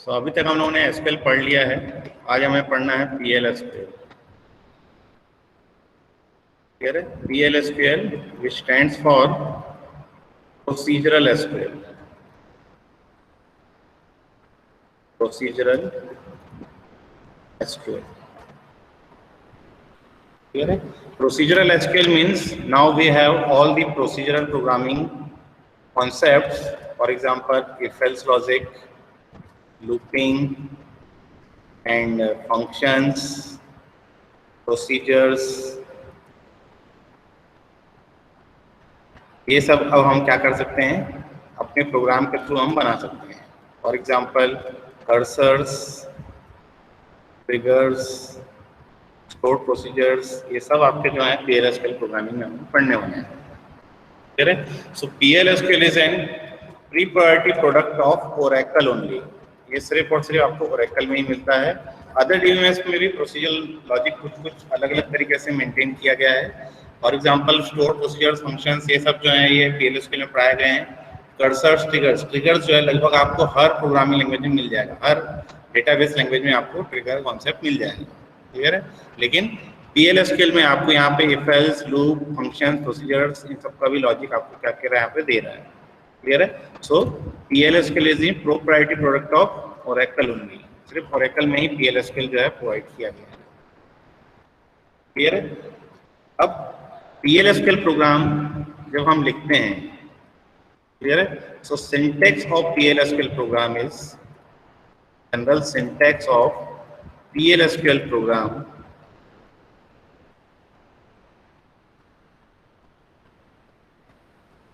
तो अभी तक हम लोगों ने एसक्यूएल पढ़ लिया है, आज हमें पढ़ना है PL/SQL। क्लियर है? PL/SQL which stands for procedural SQL। procedural SQL। Clear है? Procedural SQL means now we have all the procedural programming concepts, for example if-else logic, looping and functions, procedures, ये सब अब हम क्या कर सकते हैं, अपने प्रोग्राम के थ्रू हम बना सकते हैं। For example cursors, triggers, store procedures, ये सब आपके जो है PL/SQL प्रोग्रामिंग में हम पढ़ने वाले हैं। ठीक है? सो PL/SQL is an pre priority product of Oracle only. ये सिर्फ और सिर्फ आपको ओरेकल में ही मिलता है। अदर DBMS में भी प्रोसीजरल लॉजिक कुछ अलग अलग तरीके से मेंटेन किया गया है। For example store procedures, functions, ये सब जो है ये PL/SQL में पढ़ाए गए हैं। कर्सर्स, ट्रिगर्स जो है लगभग आपको हर प्रोग्रामिंग लैंग्वेज में मिल जाएगा, हर डेटाबेस लैंग्वेज में आपको ट्रिगर कॉन्सेप्ट मिल जाएगा। क्लियर है? लेकिन PL/SQL में आपको यहाँ पे if else, loop, function, procedures, इन सब का भी लॉजिक आपको क्या कह रहा है यहाँ पे दे रहा है। क्लियर है? सो PL/SQL is the proprietary product of Oracle only. सिर्फ ओरेकल में ही PL/SQL जो है प्रोवाइड किया गया है। क्लियर है? अब PL/SQL प्रोग्राम जब हम लिखते हैं, क्लियर है? So syntax of PL/SQL program is general syntax of PL/SQL program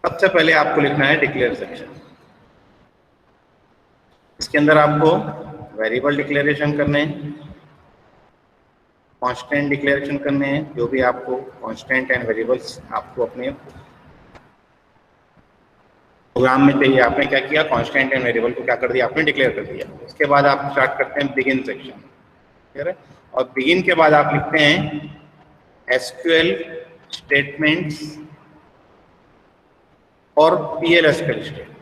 सबसे पहले आपको लिखना है डिक्लेयर सेक्शन। इसके अंदर आपको वेरिएबल डिक्लेरेशन करने हैं, कांस्टेंट डिक्लेरेशन करने हैं, जो भी आपको कांस्टेंट एंड वेरिएबल्स आपको अपने प्रोग्राम में चाहिए। आपने क्या किया, कांस्टेंट एंड वेरिएबल को क्या कर दिया, आपने डिक्लेयर कर दिया। उसके बाद आप स्टार्ट करते हैं बिगिन सेक्शन। ठीक है? और बिगिन के बाद आप लिखते हैं SQL स्टेटमेंट्स और PL/SQL statements.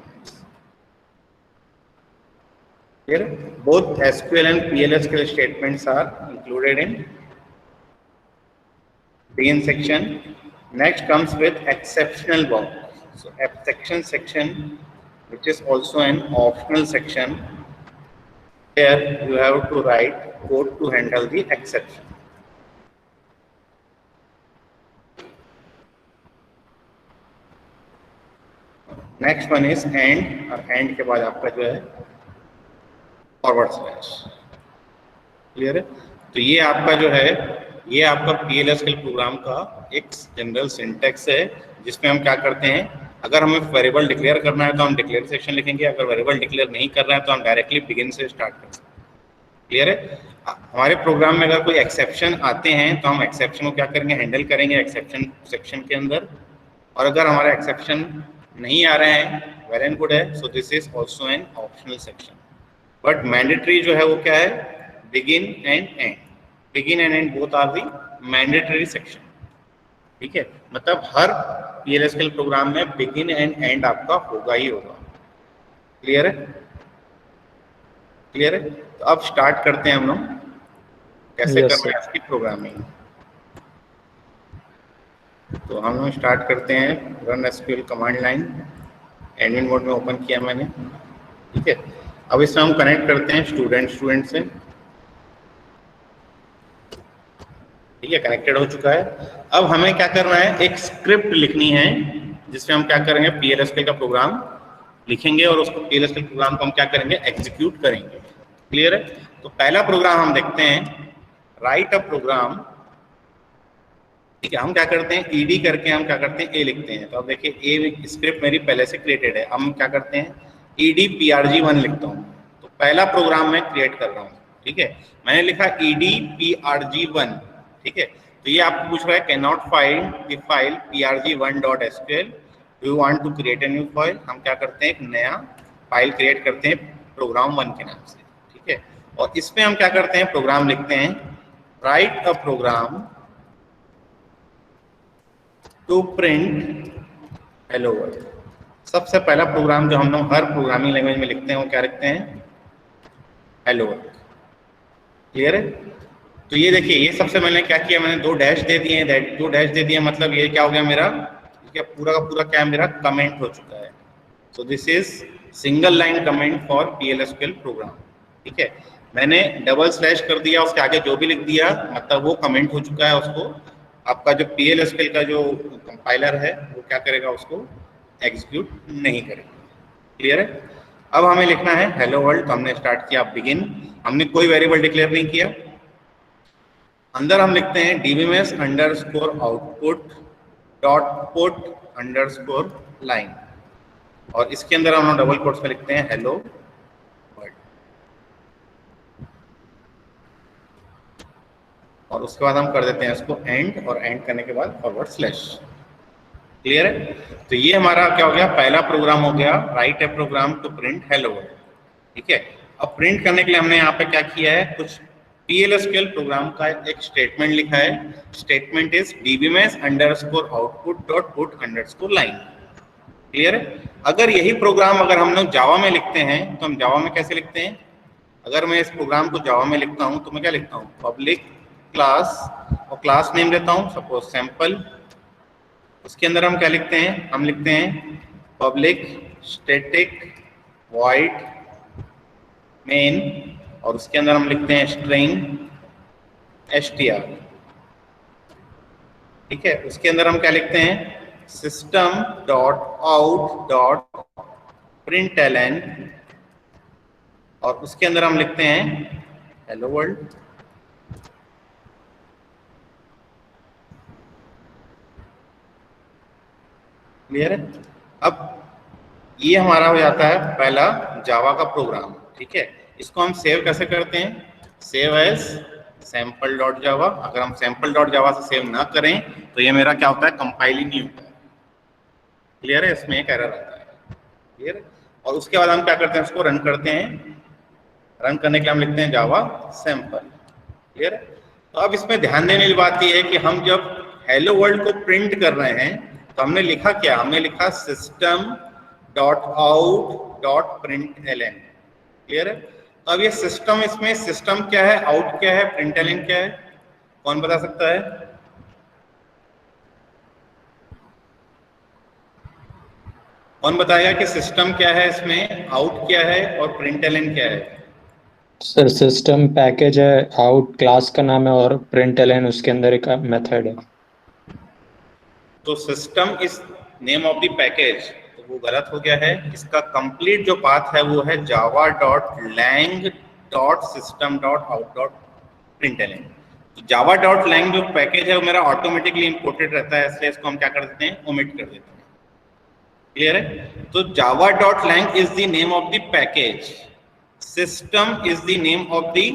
Here both SQL and PL/SQL statements are included in begin section. Next comes with exceptional block. So exception section, which is also an optional section, here you have to write code to handle the exception. Next one is and, और and के बाद आपका जो है forward slash. Clear है? तो ये आपका जो है, ये आपका PL/SQL प्रोग्राम का एक जनरल सिंटैक्स है, जिसमें हम क्या करते हैं, अगर हमें वेरिएबल डिक्लेयर करना है तो हम डिक्लेयर सेक्शन लिखेंगे, अगर वेरिएबल डिक्लेयर नहीं कर रहा है तो हम डायरेक्टली बिगिन से स्टार्ट कर सकते हैं। क्लियर है? हमारे प्रोग्राम में अगर कोई एक्सेप्शन आते हैं तो हम एक्सेप्शन को क्या करेंगे, हैंडल करेंगे एक्सेप्शन सेक्शन के अंदर। और अगर हमारा एक्सेप्शन नहीं आ रहे हैं, वेल एंड गुड है, so this is also an optional section. But mandatory जो है वो क्या है, begin and end. Begin and end both are the mandatory section. ठीक है? मतलब हर PL/SQL प्रोग्राम में बिगिन एंड एंड आपका होगा ही होगा। क्लियर है? क्लियर है? तो अब स्टार्ट करते हैं हम लोग कैसे करना है इसकी प्रोग्रामिंग। तो हम लोग स्टार्ट करते हैं run SQL command line. Admin mode में ओपन किया मैंने। ठीक है? अब इसमें हम कनेक्ट करते हैं स्टूडेंट से। ठीक है? कनेक्टेड हो चुका है। अब हमें क्या करना है, एक स्क्रिप्ट लिखनी है जिसमें हम क्या करेंगे, PL/SQL का प्रोग्राम लिखेंगे और उसको PL/SQL प्रोग्राम को हम क्या करेंगे, एग्जीक्यूट करेंगे। क्लियर है? तो पहला प्रोग्राम हम देखते हैं, राइट अ प्रोग्राम। ठीक है? हम क्या करते हैं, ED करके हम क्या करते हैं, A लिखते हैं। तो अब देखिए A स्क्रिप्ट मेरी पहले से क्रिएटेड है। अब हम क्या करते हैं, ED PRG1 लिखता हूँ। तो पहला प्रोग्राम मैं क्रिएट कर रहा हूँ। ठीक है? मैंने लिखा ED PRG1। ठीक है? तो ये आपको पूछ रहा है can not find the file prg1.sql, do you want to create a new file. हम क्या करते हैं, एक नया फाइल क्रिएट करते हैं program1 के नाम से। ठीक है? और इसमें हम क्या करते हैं, प्रोग्राम लिखते हैं, write a program to print hello world. सबसे पहला प्रोग्राम जो हम लोग हर प्रोग्रामिंग लैंग्वेज में लिखते हैं वो क्या लिखते हैं, हेलो वर्ल्ड। क्लियर है? तो ये देखिए, ये सबसे मैंने क्या किया, मैंने 2 डैश दे दिए हैं, 2 डैश दे दिए मतलब ये क्या हो गया मेरा, क्या पूरा का पूरा क्या मेरा कमेंट हो चुका है। So this is single line comment for PLSQL program. ठीक है, मैंने डबल स्लैश कर दिया, उसके आगे जो भी लिख दिया मतलब वो कमेंट हो चुका है, उसको आपका जो PLSQL का जो कंपाइलर है वो क्या करेगा, उसको एग्जीक्यूट नहीं करेगा। क्लियर है? अब हमें लिखना है हेलो वर्ल्ड। तो हमने स्टार्ट किया बिगिन, हमने कोई वेरिएबल डिक्लेयर नहीं किया। अंदर हम लिखते हैं dbms underscore output dot put underscore line, और इसके अंदर हम डबल कोट्स में लिखते हैं हेलो वर्ल्ड, और उसके बाद हम कर देते हैं इसको एंड, और एंड करने के बाद फॉरवर्ड स्लैश। क्लियर है? तो ये हमारा क्या हो गया, पहला प्रोग्राम हो गया, write a program to print hello world. ठीक है, अब प्रिंट करने के लिए हमने यहाँ पे क्या किया है, कुछ PLSQL प्रोग्राम का एक स्टेटमेंट लिखा है। Statement is dbms underscore output dot put underscore line. Clear है? अगर यही प्रोग्राम अगर हम लोग जावा में लिखते हैं तो हम जावा में कैसे लिखते हैं, अगर मैं इस प्रोग्राम को जावा में लिखता हूं तो मैं क्या लिखता हूं, पब्लिक क्लास, और क्लास नेम देता हूं सपोज सैंपल। उसके अंदर हम क्या लिखते हैं, हम लिखते हैं पब्लिक स्टैटिक वॉइड मेन, और उसके अंदर हम लिखते हैं स्ट्रिंग str। ठीक है, उसके अंदर हम क्या लिखते हैं, system dot out dot println, और उसके अंदर हम लिखते हैं हेलो वर्ल्ड। क्लियर है? अब ये हमारा हो जाता है पहला जावा का प्रोग्राम। ठीक है, इसको हम सेव कैसे करते हैं, save as sample dot Java. अगर हम सैंपल डॉट जावा से सेव ना करें तो ये मेरा क्या होता है, कंपाइल ही नहीं होता है। क्लियर है? इसमें एक एरर आता है। क्लियर है? और उसके बाद हम क्या करते हैं, उसको रन करते हैं। रन करने के लिए हम लिखते हैं जावा सैंपल। क्लियर है? तो अब इसमें ध्यान देने वाली बात यह है कि हम जब हेलो वर्ल्ड को प्रिंट कर रहे हैं तो हमने लिखा क्या, हमने लिखा system dot out dot println। Clear है? तो अब ये सिस्टम, इसमें सिस्टम क्या है, आउट क्या है, println क्या है, कौन बता सकता है? कौन बताएगा कि सिस्टम क्या है, इसमें आउट क्या है और println क्या है? सर सिस्टम पैकेज है, आउट क्लास का नाम है, और println उसके अंदर एक मेथड है। तो system is name of the package, तो वो गलत हो गया है। इसका कंप्लीट जो पाथ है वो है Java dot lang dot system dot out dot println। तो जावा डॉट लैंग जो पैकेज है वो मेरा ऑटोमेटिकली इंपोर्टेड रहता है, इसलिए इसको हम क्या कर देते हैं, ओमिट कर देते हैं। क्लियर है? तो Java dot lang is the name of the package, system is the name of the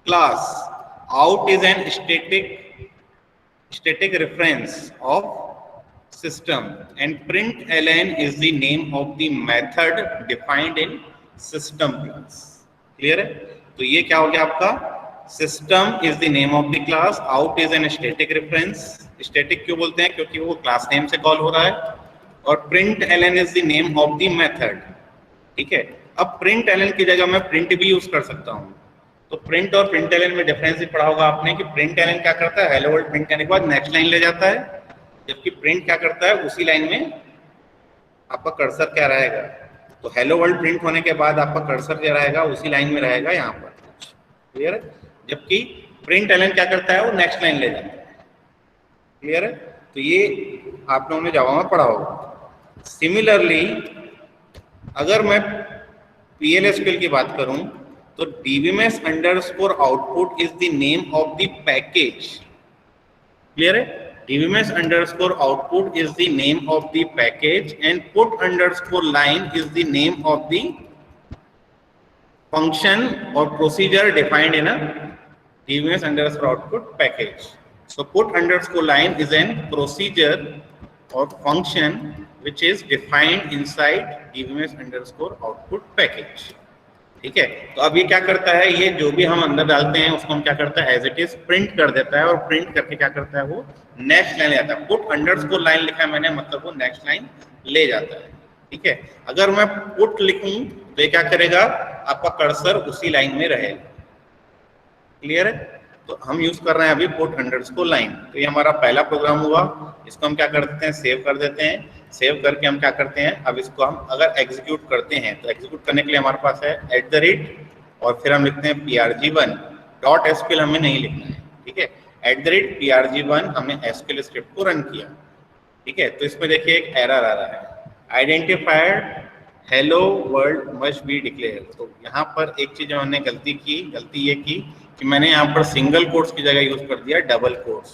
class, out is an static reference of system, and println is the name of the method defined in system class। Clear है? तो ये क्या हो गया आपका, system is the name of the class, out is an static reference। static क्यों बोलते हैं, क्योंकि वो क्लास नेम से कॉल हो रहा है, और println is the name of the method। ठीक है, अब println की जगह मैं print भी यूज कर सकता हूँ। तो प्रिंट और println में डिफरेंस भी पढ़ा होगा आपने कि println क्या करता है, हेलो वर्ल्ड प्रिंट करने के बाद नेक्स्ट लाइन ले जाता है, जबकि प्रिंट क्या करता है, उसी लाइन में आपका कर्सर क्या रहेगा। तो हेलो वर्ल्ड प्रिंट होने के बाद आपका कर्सर क्या रहेगा, उसी लाइन में रहेगा यहाँ पर। क्लियर है? जबकि println क्या करता है, वो नेक्स्ट लाइन ले जाता है। क्लियर है? तो ये आप लोगों ने जावा में पढ़ा होगा। सिमिलरली अगर मैं PLSQL की बात करूं तो dbms underscore output is the name of the package. Clear है? dbms underscore output is the name of the package, and put underscore line is the name of the function और procedure defined in a dbms underscore output package. So put underscore line is an procedure or function which is defined inside dbms underscore output package। ठीक है, तो अब ये क्या करता है, ये जो भी हम अंदर डालते हैं उसको हम क्या करता है, एज इट इज प्रिंट कर देता है, और प्रिंट करके क्या करता है, वो नेक्स्ट लाइन ले जाता है। पुट अंडरस्कोर लाइन लिखा है मैंने, मतलब वो नेक्स्ट लाइन ले जाता है। ठीक है, अगर मैं पुट लिखूं तो ये क्या करेगा, आपका कर्सर उसी लाइन में रहे। क्लियर है? तो हम यूज कर रहे हैं अभी पुट अंडरस्कोर लाइन। तो ये हमारा पहला प्रोग्राम हुआ। इसको हम क्या कर देते हैं, सेव कर देते हैं। सेव करके हम क्या करते हैं, अब इसको हम अगर एग्जीक्यूट करते हैं तो एग्जीक्यूट करने के लिए हमारे पास है @ और फिर हम लिखते हैं prg1 डॉट एसक्यूएल हमें नहीं लिखना है, ठीक है। @prg1 हमने एसक्यूएल स्क्रिप्ट को रन किया, ठीक है। तो इसमें देखिए एक एरर आ रहा है, identifier hello world must be declare. तो यहाँ पर एक चीज हमने गलती ये की कि मैंने यहाँ पर सिंगल कोट्स की जगह यूज कर दिया डबल कोट्स।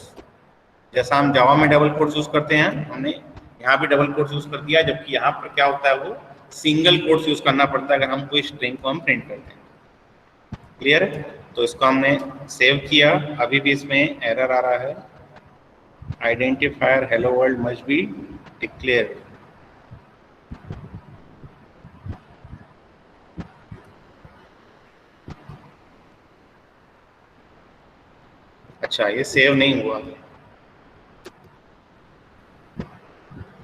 जैसा हम जावा में डबल कोट्स यूज करते हैं, हमने यहाँ भी डबल कोट्स यूज कर दिया, जबकि यहाँ पर क्या होता है, वो सिंगल कोट्स यूज करना पड़ता है अगर हम कोई स्ट्रिंग को हम प्रिंट करते हैं। क्लियर है? तो इसको हमने सेव किया। अभी भी इसमें एरर आ रहा है, identifier hello world must be declare. अच्छा, ये सेव नहीं हुआ।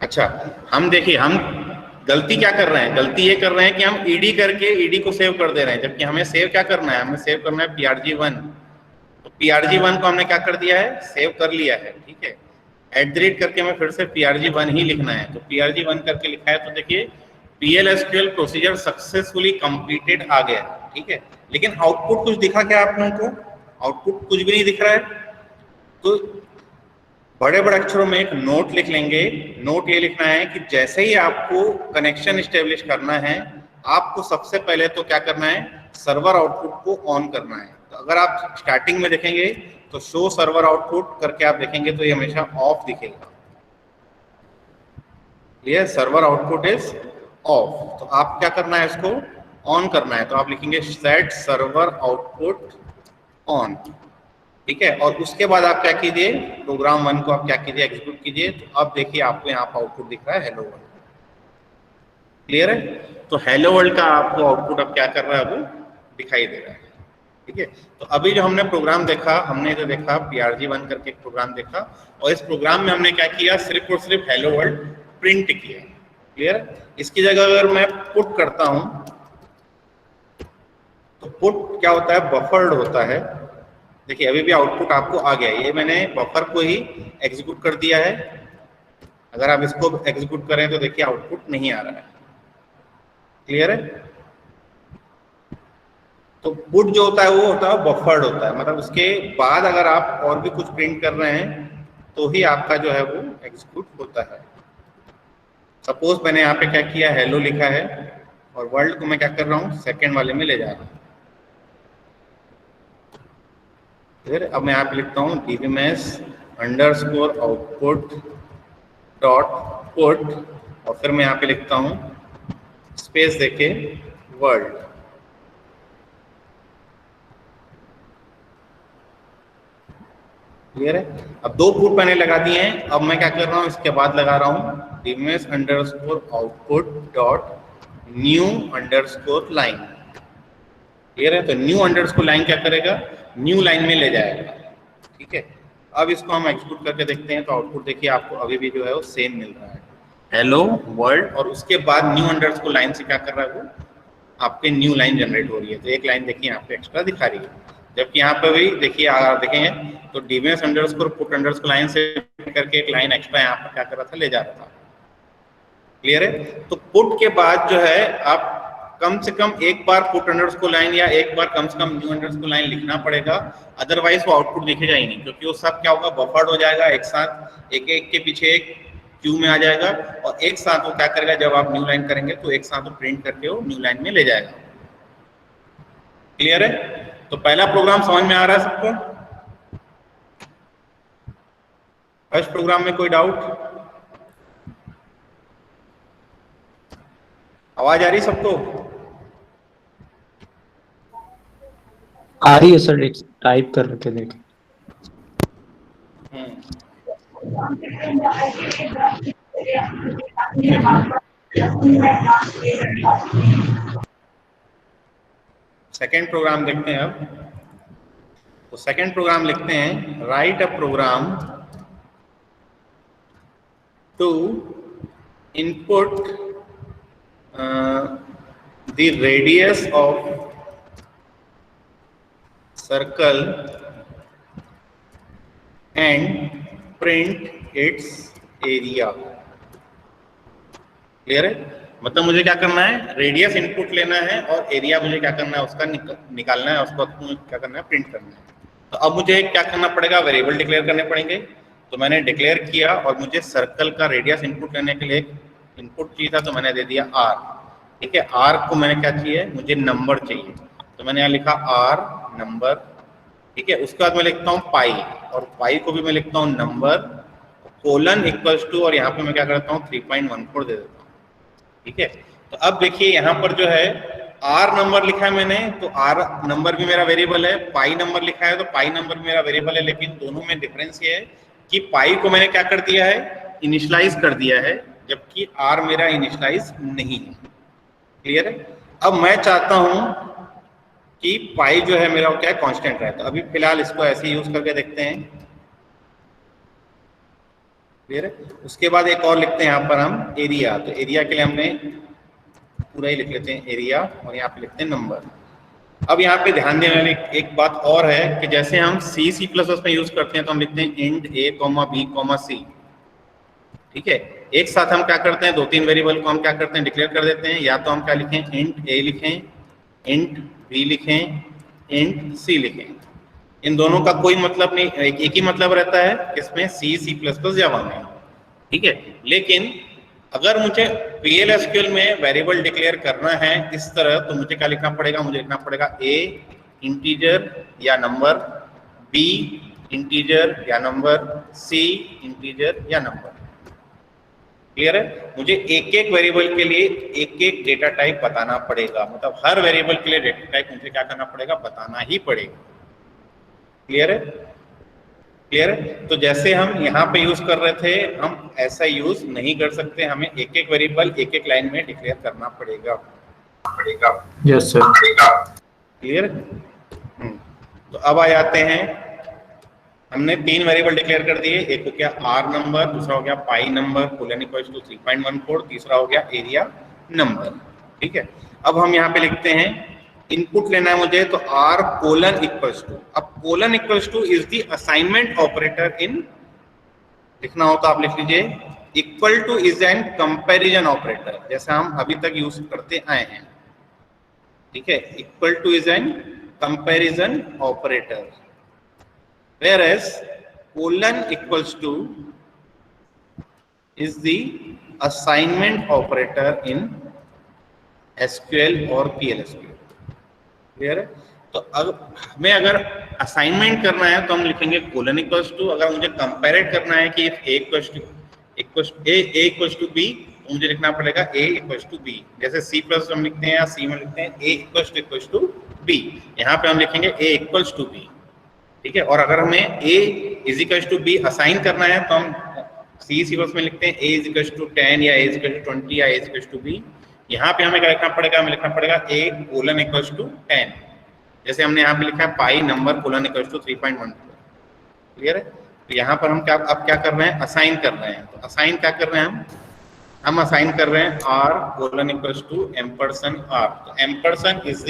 अच्छा, हम देखिए हम गलती क्या कर रहे हैं, गलती ये कर रहे हैं कि हम ईडी करके ईडी को सेव कर दे रहे हैं, जबकि हमें सेव क्या करना है, हमें सेव करना है prg1। तो prg1 को हमने क्या कर दिया है, सेव कर लिया है, ठीक है। @ करके हमें फिर से prg1 ही लिखना है। तो prg1 करके लिखा है, तो देखिए PL/SQL प्रोसीजर सक्सेसफुली कंप्लीटेड आ गया, ठीक है। लेकिन आउटपुट कुछ दिखा क्या आप लोगों को? आउटपुट कुछ भी नहीं दिख रहा है। तो बड़े बड़े अक्षरों में एक नोट लिख लेंगे। नोट ये लिखना है कि जैसे ही आपको कनेक्शन स्टेब्लिश करना है, आपको सबसे पहले तो क्या करना है, सर्वर आउटपुट को ऑन करना है। तो अगर आप स्टार्टिंग में देखेंगे तो शो सर्वर आउटपुट करके आप देखेंगे तो ये हमेशा ऑफ दिखेगा। ये सर्वर आउटपुट इज ऑफ। तो आप क्या करना है, इसको ऑन करना है। तो आप लिखेंगे सेट सर्वर आउटपुट ऑन, ठीक है। और उसके बाद आप क्या कीजिए, प्रोग्राम 1 को आप क्या कीजिए, एग्जीक्यूट कीजिए। तो अब देखिए आपको यहाँ पर आउटपुट दिख रहा है हेलो वर्ल्ड। क्लियर है? तो हेलो वर्ल्ड का आपको आउटपुट अब क्या कर रहा है, वो दिखाई दे रहा है, ठीक है। तो अभी जो हमने प्रोग्राम देखा, हमने जो देखा prg1 करके एक प्रोग्राम देखा, और इस प्रोग्राम में हमने क्या किया, सिर्फ और सिर्फ हेलो वर्ल्ड प्रिंट किया। क्लियर? इसकी जगह अगर मैं पुट करता हूं तो पुट क्या होता है, बफर्ड होता है। देखिए अभी भी आउटपुट आपको आ गया, ये मैंने बफर को ही एग्जीक्यूट कर दिया है। अगर आप इसको एग्जीक्यूट करें तो देखिए आउटपुट नहीं आ रहा है। क्लियर है? तो पुट जो होता है वो होता है बफर्ड होता है, मतलब उसके बाद अगर आप और भी कुछ प्रिंट कर रहे हैं तो ही आपका जो है वो एग्जीक्यूट होता है। सपोज मैंने यहाँ पे क्या किया, हेलो लिखा है और वर्ल्ड को मैं क्या कर रहा हूँ, सेकेंड वाले में ले जा रहा हूँ। फिर अब मैं यहाँ पे लिखता हूँ dbms_output डॉट पुट, और फिर मैं यहाँ पे लिखता हूँ स्पेस देके वर्ल्ड। क्लियर है? अब दो पुट मैंने लगा दिए हैं। अब मैं क्या कर रहा हूँ, इसके बाद लगा रहा हूँ dbms_output dot new underscore line. Clear है? तो न्यू अंडरस्कोर लाइन क्या करेगा, न्यू लाइन में ले जाएगा, ठीक है। अब इसको हम एग्जीक्यूट करके देखते हैं तो आउटपुट देखिए आपको अभी भी जो है वो सेम मिल रहा है, हेलो वर्ल्ड। और उसके बाद न्यू अंडरस्कोर लाइन से क्या कर रहा है, वो आपके न्यू लाइन जनरेट हो रही है। तो एक लाइन देखिए यहाँ पे एक्स्ट्रा दिखा रही है, जबकि यहाँ पे भी देखिए अगर देखेंगे तो dbms_put_line से करके एक लाइन एक्स्ट्रा यहाँ पर क्या कर रहा था, ले जा रहा था। क्लियर है? तो पुट के बाद जो है आप कम से कम एक बार पुट अंडरस्कोर लाइन या एक बार कम से कम न्यू अंडरस्कोर लाइन लिखना पड़ेगा, अदरवाइज वो आउटपुट दिखेगा ही नहीं, क्योंकि वो सब क्या होगा, बफर्ड हो जाएगा, एक साथ एक एक के पीछे एक क्यू में आ जाएगा, और एक साथ वो क्या करेगा, जब आप न्यू लाइन करेंगे तो एक साथ वो प्रिंट करके वो न्यू लाइन में ले जाएगा। क्लियर है? तो पहला प्रोग्राम समझ में आ रहा है सबको? फर्स्ट प्रोग्राम में कोई डाउट? आवाज आ रही सबको? आ रही है सर, टाइप कर रखे देख। सेकेंड प्रोग्राम देखते हैं अब। तो सेकेंड प्रोग्राम लिखते हैं, write a program to input the radius of circle and print its area। Clear है? मतलब मुझे क्या करना है, रेडियस इनपुट लेना है और एरिया मुझे क्या करना है उसका निकालना है, उसको क्या करना है, प्रिंट करना है। तो अब मुझे क्या करना पड़ेगा, वेरिएबल डिक्लेयर करने पड़ेंगे। तो मैंने डिक्लेयर किया और मुझे सर्कल का रेडियस इनपुट लेने के लिए इनपुट चाहिए था, तो मैंने दे दिया आर। ठीक है, आर को मैंने क्या चाहिए, मुझे नंबर चाहिए, तो मैंने यहाँ लिखा आर नंबर। ठीक है, उसके बाद मैं लिखता हूँ पाई, और पाई को भी मैं लिखता हूँ नंबर, कोलन इक्वल्स टू, और यहाँ पे मैं क्या करता हूँ 3.14 दे देता हूँ। ठीक है, तो अब देखिए यहाँ पर जो है आर नंबर लिखा है मैंने, तो आर नंबर भी मेरा वेरिएबल है, पाई नंबर लिखा है तो पाई नंबर भी मेरा वेरिएबल है, लेकिन दोनों में डिफरेंस ये है कि पाई को मैंने क्या कर दिया है, इनिशियलाइज कर दिया है, जबकि आर मेरा इनिशियलाइज नहीं है। क्लियर है? अब मैं चाहता हूं कि पाई जो है मेरा क्या है, कांस्टेंट रहे, तो अभी फिलहाल इसको ऐसे यूज करके देखते हैं। क्लियर है? उसके बाद एक और लिखते हैं यहाँ पर हम एरिया, तो एरिया के लिए हमने पूरा ही लिख लेते हैं एरिया, और यहाँ पे लिखते हैं नंबर। अब यहाँ पे ध्यान देने वाली एक बात और है कि जैसे हम C++ में यूज करते हैं तो हम लिखते हैं इंट a, b, c। ठीक है, एक साथ हम क्या करते हैं, दो तीन वेरिएबल को हम क्या करते हैं, डिक्लेयर कर देते हैं। या तो हम क्या लिखें, इंट a लिखें, इंट b लिखें, इंट c लिखें। इन दोनों का कोई मतलब नहीं, एक ही मतलब रहता है किसमें, C++ जावा में। ठीक है, लेकिन अगर मुझे PL/SQL में वेरिएबल डिक्लेयर करना है इस तरह, तो मुझे क्या लिखना पड़ेगा, मुझे लिखना पड़ेगा a इंटीजर या नंबर, b इंटीजर या नंबर, c इंटीजर या नंबर। क्लियर है? मुझे एक एक वेरिएबल के लिए एक एक डेटा टाइप बताना पड़ेगा, मतलब हर वेरिएबल के लिए डेटा टाइप मुझे क्या करना पड़ेगा, बताना ही पड़ेगा। क्लियर है? क्लियर है? तो जैसे हम यहाँ पे यूज कर रहे थे, हम ऐसा यूज नहीं कर सकते, हमें एक एक वेरिएबल एक एक लाइन में डिक्लेयर करना पड़ेगा। Yes sir. क्लियर? तो अब आ जाते हैं, हमने तीन वेरिएबल डिक्लेयर कर दिए, एक हो गया आर नंबर, दूसरा हो गया पाई नंबर कोलन इक्वल्स टू 3.14, तीसरा हो गया एरिया नंबर। ठीक है, अब हम यहाँ पे लिखते हैं इनपुट लेना है मुझे, तो आर कोलन इक्वल्स टू, अब colon equals to is the assignment operator in, लिखना हो तो आप लिख लीजिए, equal to is an comparison operator, जैसा हम अभी तक यूज करते आए हैं। ठीक है, equal to is an comparison operator, whereas colon equals to is the assignment operator in SQL और PL/SQL। क्लियर है? तो हमें अगर असाइनमेंट करना है तो हम लिखेंगे कोलन इक्वल्स टू, अगर मुझे कंपेयर करना है कि A इक्वल्स टू B, तो मुझे लिखना पड़ेगा A इक्वल्स टू B। जैसे C+ हम लिखते हैं या C में लिखते हैं A इक्वल्स टू B, यहाँ पे हम लिखेंगे A इक्वल्स टू B। ठीक है, और अगर हमें A is equals to B assign करना है तो हम C+ में लिखते हैं A इज इक्वल्स टू 10 या A इज इक्वल्स टू 20 या A is equals to B। यहाँ पे हमें क्या लिखना पड़ेगा, हमें लिखना पड़ेगा A कोलन इक्वल्स टू 10, जैसे हमने यहाँ पे लिखा है pi number colon equals to 3.14। Clear है? तो यहाँ पर हम अब क्या कर रहे हैं, असाइन कर रहे हैं। तो असाइन क्या कर रहे हैं, हम असाइन कर रहे हैं R colon equals to %R। तो ampersand is the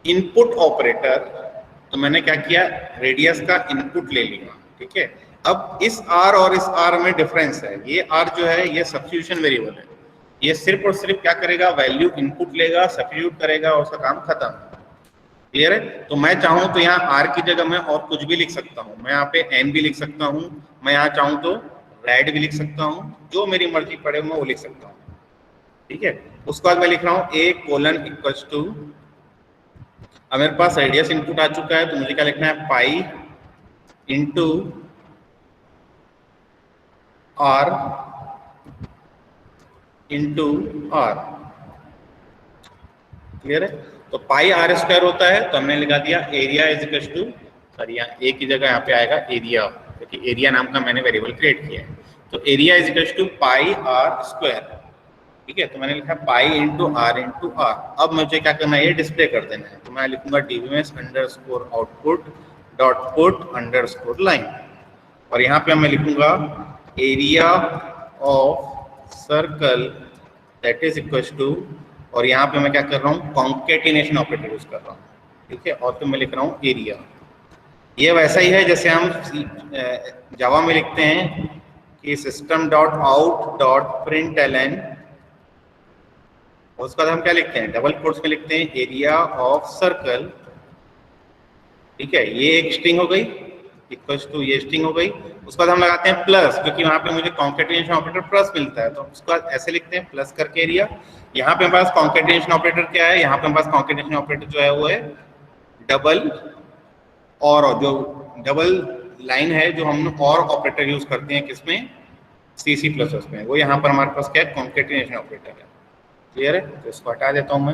input operator, तो मैंने क्या किया, रेडियस का इनपुट ले लिया। ठीक है, अब इस R और इस R में डिफरेंस है, ये R जो है ये सब्स्टिट्यूशन वेरिएबल है, ये सिर्फ और सिर्फ क्या करेगा, वैल्यू इनपुट लेगा, सब्स्टिट्यूट करेगा और उसका काम खत्म। क्लियर है? तो मैं चाहूं तो यहाँ R की जगह मैं और कुछ भी लिख सकता हूँ, मैं यहाँ पे N भी लिख सकता हूँ, मैं यहाँ चाहूँ तो रेड भी लिख सकता हूँ, जो मेरी मर्जी पड़े मैं वो लिख सकता हूँ। ठीक है, उसके बाद मैं लिख रहा हूँ A कोलन इक्वल्स टू, अब मेरे पास रेडियस इनपुट आ चुका है, तो मुझे क्या लिखना है, पाई into R into R। Clear है? तो पाई R² होता है, तो हमने लिखा दिया area is equal to, sorry यहाँ A की जगह यहाँ पे आएगा एरिया, क्योंकि एरिया नाम का मैंने वेरिएबल क्रिएट किया है। तो area is equal to pi R²। ठीक है, तो मैंने लिखा pi into R into R। अब मुझे क्या करना है, ये डिस्प्ले कर देना है, तो मैं लिखूंगा dbms_output.put_line, और यहाँ पे मैं लिखूंगा area of circle that is equal to, और यहाँ पे मैं क्या कर रहा हूँ, कॉन्केटिनेशन ऑपरेटर यूज कर रहा हूँ, ठीक है। और फिर मैं लिख रहा हूँ एरिया। ये वैसा ही है जैसे हम जावा में लिखते हैं कि system dot out dot print L N, उसके बाद हम क्या लिखते हैं, डबल कोट्स में लिखते हैं एरिया ऑफ सर्कल, ठीक है। ये एक स्ट्रिंग हो गई, इक्वल्स टू ये स्ट्रिंग हो गई। उसके बाद हम लगाते हैं प्लस, क्योंकि वहां पे मुझे कॉन्केटिनेशन ऑपरेटर प्लस मिलता है, तो उसके बाद ऐसे लिखते हैं प्लस करके एरिया। यहाँ पे हमारे पास कॉन्केटिनेशन ऑपरेटर क्या है, यहाँ पे हमारे पास कॉन्केटिनेशन ऑपरेटर जो है वो है डबल, और जो डबल लाइन है जो हम और ऑपरेटर यूज करते हैं किसमें, सी प्लस में, वो यहाँ पर हमारे पास क्या है, कॉन्केटिनेशन ऑपरेटर है। क्लियर है, तो इसको हटा देता हूँ मैं।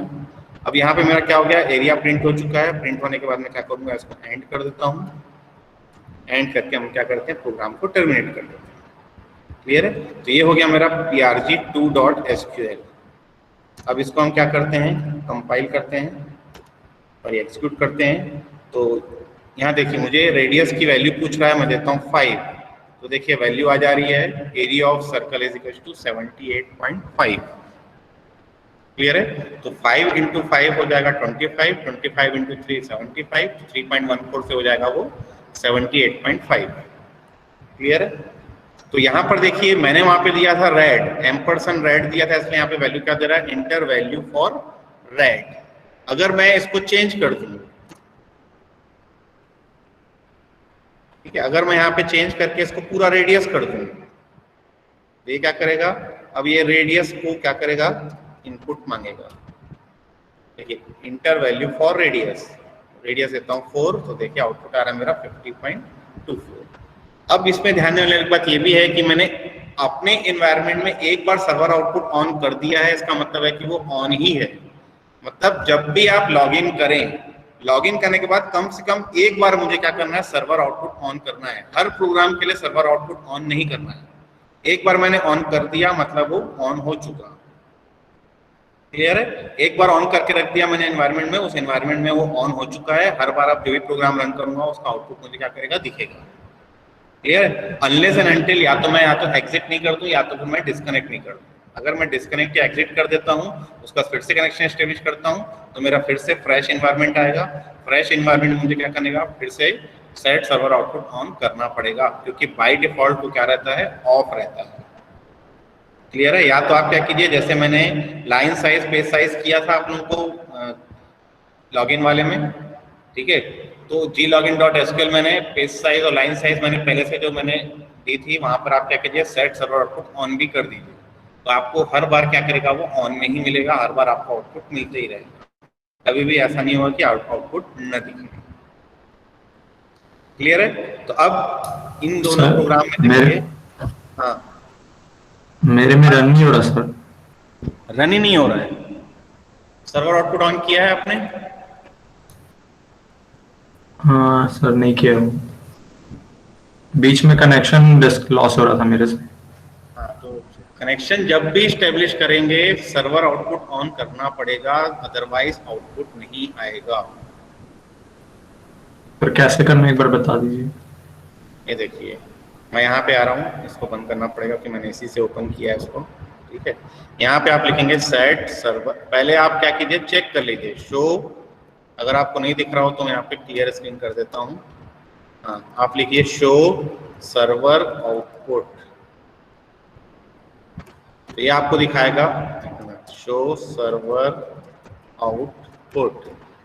अब यहाँ पे मेरा क्या हो गया, एरिया प्रिंट हो चुका है। प्रिंट होने के बाद मैं क्या करूँगा, इसको एंड कर देता हूँ। एंड करके हम क्या करते हैं, प्रोग्राम को टर्मिनेट कर देते हैं। क्लियर है, तो ये हो गया मेरा prg2.sql। अब इसको हम क्या करते हैं, कंपाइल करते हैं और एग्जीक्यूट करते हैं। तो यहाँ देखिए मुझे रेडियस की वैल्यू पूछ रहा है, मैं देता हूँ 5, तो देखिए वैल्यू आ जा रही है, area of circle is equal to 78.5। Clear है, तो 5 इंटू 5 हो जाएगा 25, 25 इंटू 3 75, 3.14 से हो जाएगा वो 78.5। क्लियर है, तो यहाँ पर देखिए मैंने वहां पे दिया था रेड, एम्परसन रेड दिया था, इसलिए यहाँ पे वैल्यू क्या दे रहा है, इंटर वैल्यू फॉर रेड। अगर मैं इसको चेंज कर दूं, ठीक है, अगर मैं यहाँ पे चेंज करके इसको पूरा रेडियस कर दूं, ये क्या करेगा, अब ये रेडियस को क्या करेगा, इनपुट मांगेगा। देखिए inter value for radius, radius देता हूँ 4, तो देखिए आउटपुट आ रहा है मेरा 50.24। अब इसमें ध्यान देने वाली बात ये भी है कि मैंने अपने एनवायरनमेंट में एक बार सर्वर आउटपुट ऑन कर दिया है, इसका मतलब है कि वो ऑन ही है। मतलब जब भी आप लॉगिन करें, लॉगिन करने के बाद कम से कम एक बार मुझे क्या करना है, सर्वर आउटपुट ऑन करना है। हर प्रोग्राम के लिए सर्वर आउटपुट ऑन नहीं करना है, एक बार मैंने ऑन कर दिया मतलब वो ऑन हो चुका। क्लियर है, एक बार ऑन करके रख दिया मैंने एनवायरनमेंट में, उस एनवायरनमेंट में वो ऑन हो चुका है। हर बार आप जो भी प्रोग्राम रन करूंगा उसका आउटपुट मुझे क्या करेगा, दिखेगा। क्लियर, अनलेस एंड अनटिल या तो मैं या तो एग्जिट नहीं कर दूं या तो फिर मैं डिस्कनेक्ट नहीं कर दूं। अगर मैं डिस्कनेक्ट या एग्जिट कर देता हूं, उसका फिर से कनेक्शन एस्टेब्लिश करता हूं, तो मेरा फिर से फ्रेश एनवायरनमेंट आएगा। फ्रेश एनवायरनमेंट मुझे क्या करने का, फिर से सेट सर्वर आउटपुट ऑन करना पड़ेगा, क्योंकि बाय डिफॉल्ट वो क्या रहता है, ऑफ रहता है। क्लियर है, या तो आप क्या कीजिए, जैसे मैंने लाइन साइज पेज साइज किया था आप लोगों को लॉगिन वाले में, ठीक है, तो glogin.sql मैंने पेज साइज और लाइन साइज मैंने पहले से जो मैंने दी थी, वहां पर आप क्या कीजिए, सेट सर्वर आउटपुट ऑन भी कर दीजिए, तो आपको हर बार क्या करेगा, वो ऑन में ही मिलेगा, हर बार आपको आउटपुट मिलते ही रहेगा, कभी भी ऐसा नहीं होगा कि आउटपुट न दिखे। क्लियर है, तो अब इन दोनों प्रोग्राम में देखिए, हाँ मेरे में रन नहीं हो रहा सर, रन ही नहीं हो रहा है। सर्वर आउटपुट ऑन किया है आपने? हाँ सर नहीं किया हूँ, बीच में कनेक्शन लॉस हो रहा था मेरे से। हाँ, तो कनेक्शन जब भी स्टेब्लिश करेंगे सर्वर आउटपुट ऑन करना पड़ेगा, अदरवाइज आउटपुट नहीं आएगा। पर कैसे करना एक बार बता दीजिए। ये देखिए मैं यहाँ पे आ रहा हूँ, इसको बंद करना पड़ेगा कि मैंने इसी से ओपन किया है इसको, ठीक है। यहाँ पे आप लिखेंगे सेट सर्वर, पहले आप क्या कीजिए, चेक कर लीजिए शो, अगर आपको नहीं दिख रहा हो तो मैं यहाँ पे क्लियर स्क्रीन कर देता हूँ। हाँ, आप लिखिए शो सर्वर आउटपुट, तो ये आपको दिखाएगा शो सर्वर आउटपुट,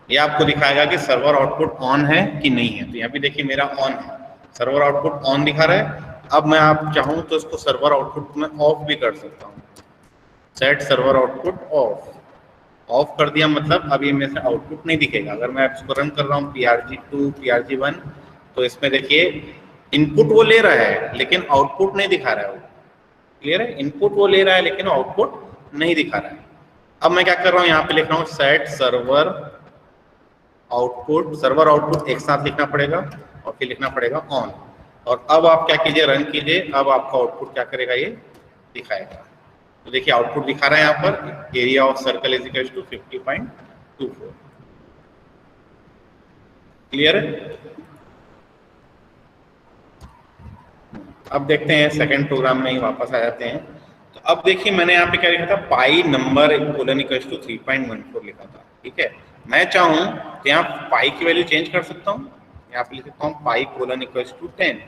ये आपको दिखाएगा कि सर्वर आउटपुट ऑन है कि नहीं है। तो यहाँ पे देखिए मेरा ऑन है, सर्वर आउटपुट ऑन दिखा रहा है। अब मैं आप चाहूँ तो इसको सर्वर आउटपुट में ऑफ भी कर सकता हूँ, set server output of, of कर दिया मतलब अब ये मेरे से आउटपुट नहीं दिखेगा। अगर मैं इसको रन कर रहा हूँ prg2 prg1, तो इसमें देखिए इनपुट वो ले रहा है लेकिन आउटपुट नहीं दिखा रहा है वो। क्लियर है, इनपुट वो ले रहा है लेकिन आउटपुट नहीं दिखा रहा है। अब मैं क्या कर रहा हूँ, यहाँ पे लिख रहा हूँ set server output, server output एक साथ लिखना पड़ेगा और फिर लिखना पड़ेगा ऑन। और अब आप क्या कीजिए, रन कीजिए, अब आपका आउटपुट क्या करेगा, ये दिखाएगा। तो देखिए आउटपुट दिखा रहा है यहाँ पर, area of circle is equal to 50.24। Clear है, अब देखते हैं सेकंड प्रोग्राम में ही वापस आ जाते हैं। तो अब देखिए मैंने यहाँ पे क्या लिखा था, पाई नंबर कोलन इक्वल टू 3.14 लिखा था, ठीक है। मैं चाहूँ तो यहाँ पाई की वैल्यू चेंज कर सकता हूँ, यहाँ पे लिख सकता हूँ पाई कोलन इक्वल टू 10।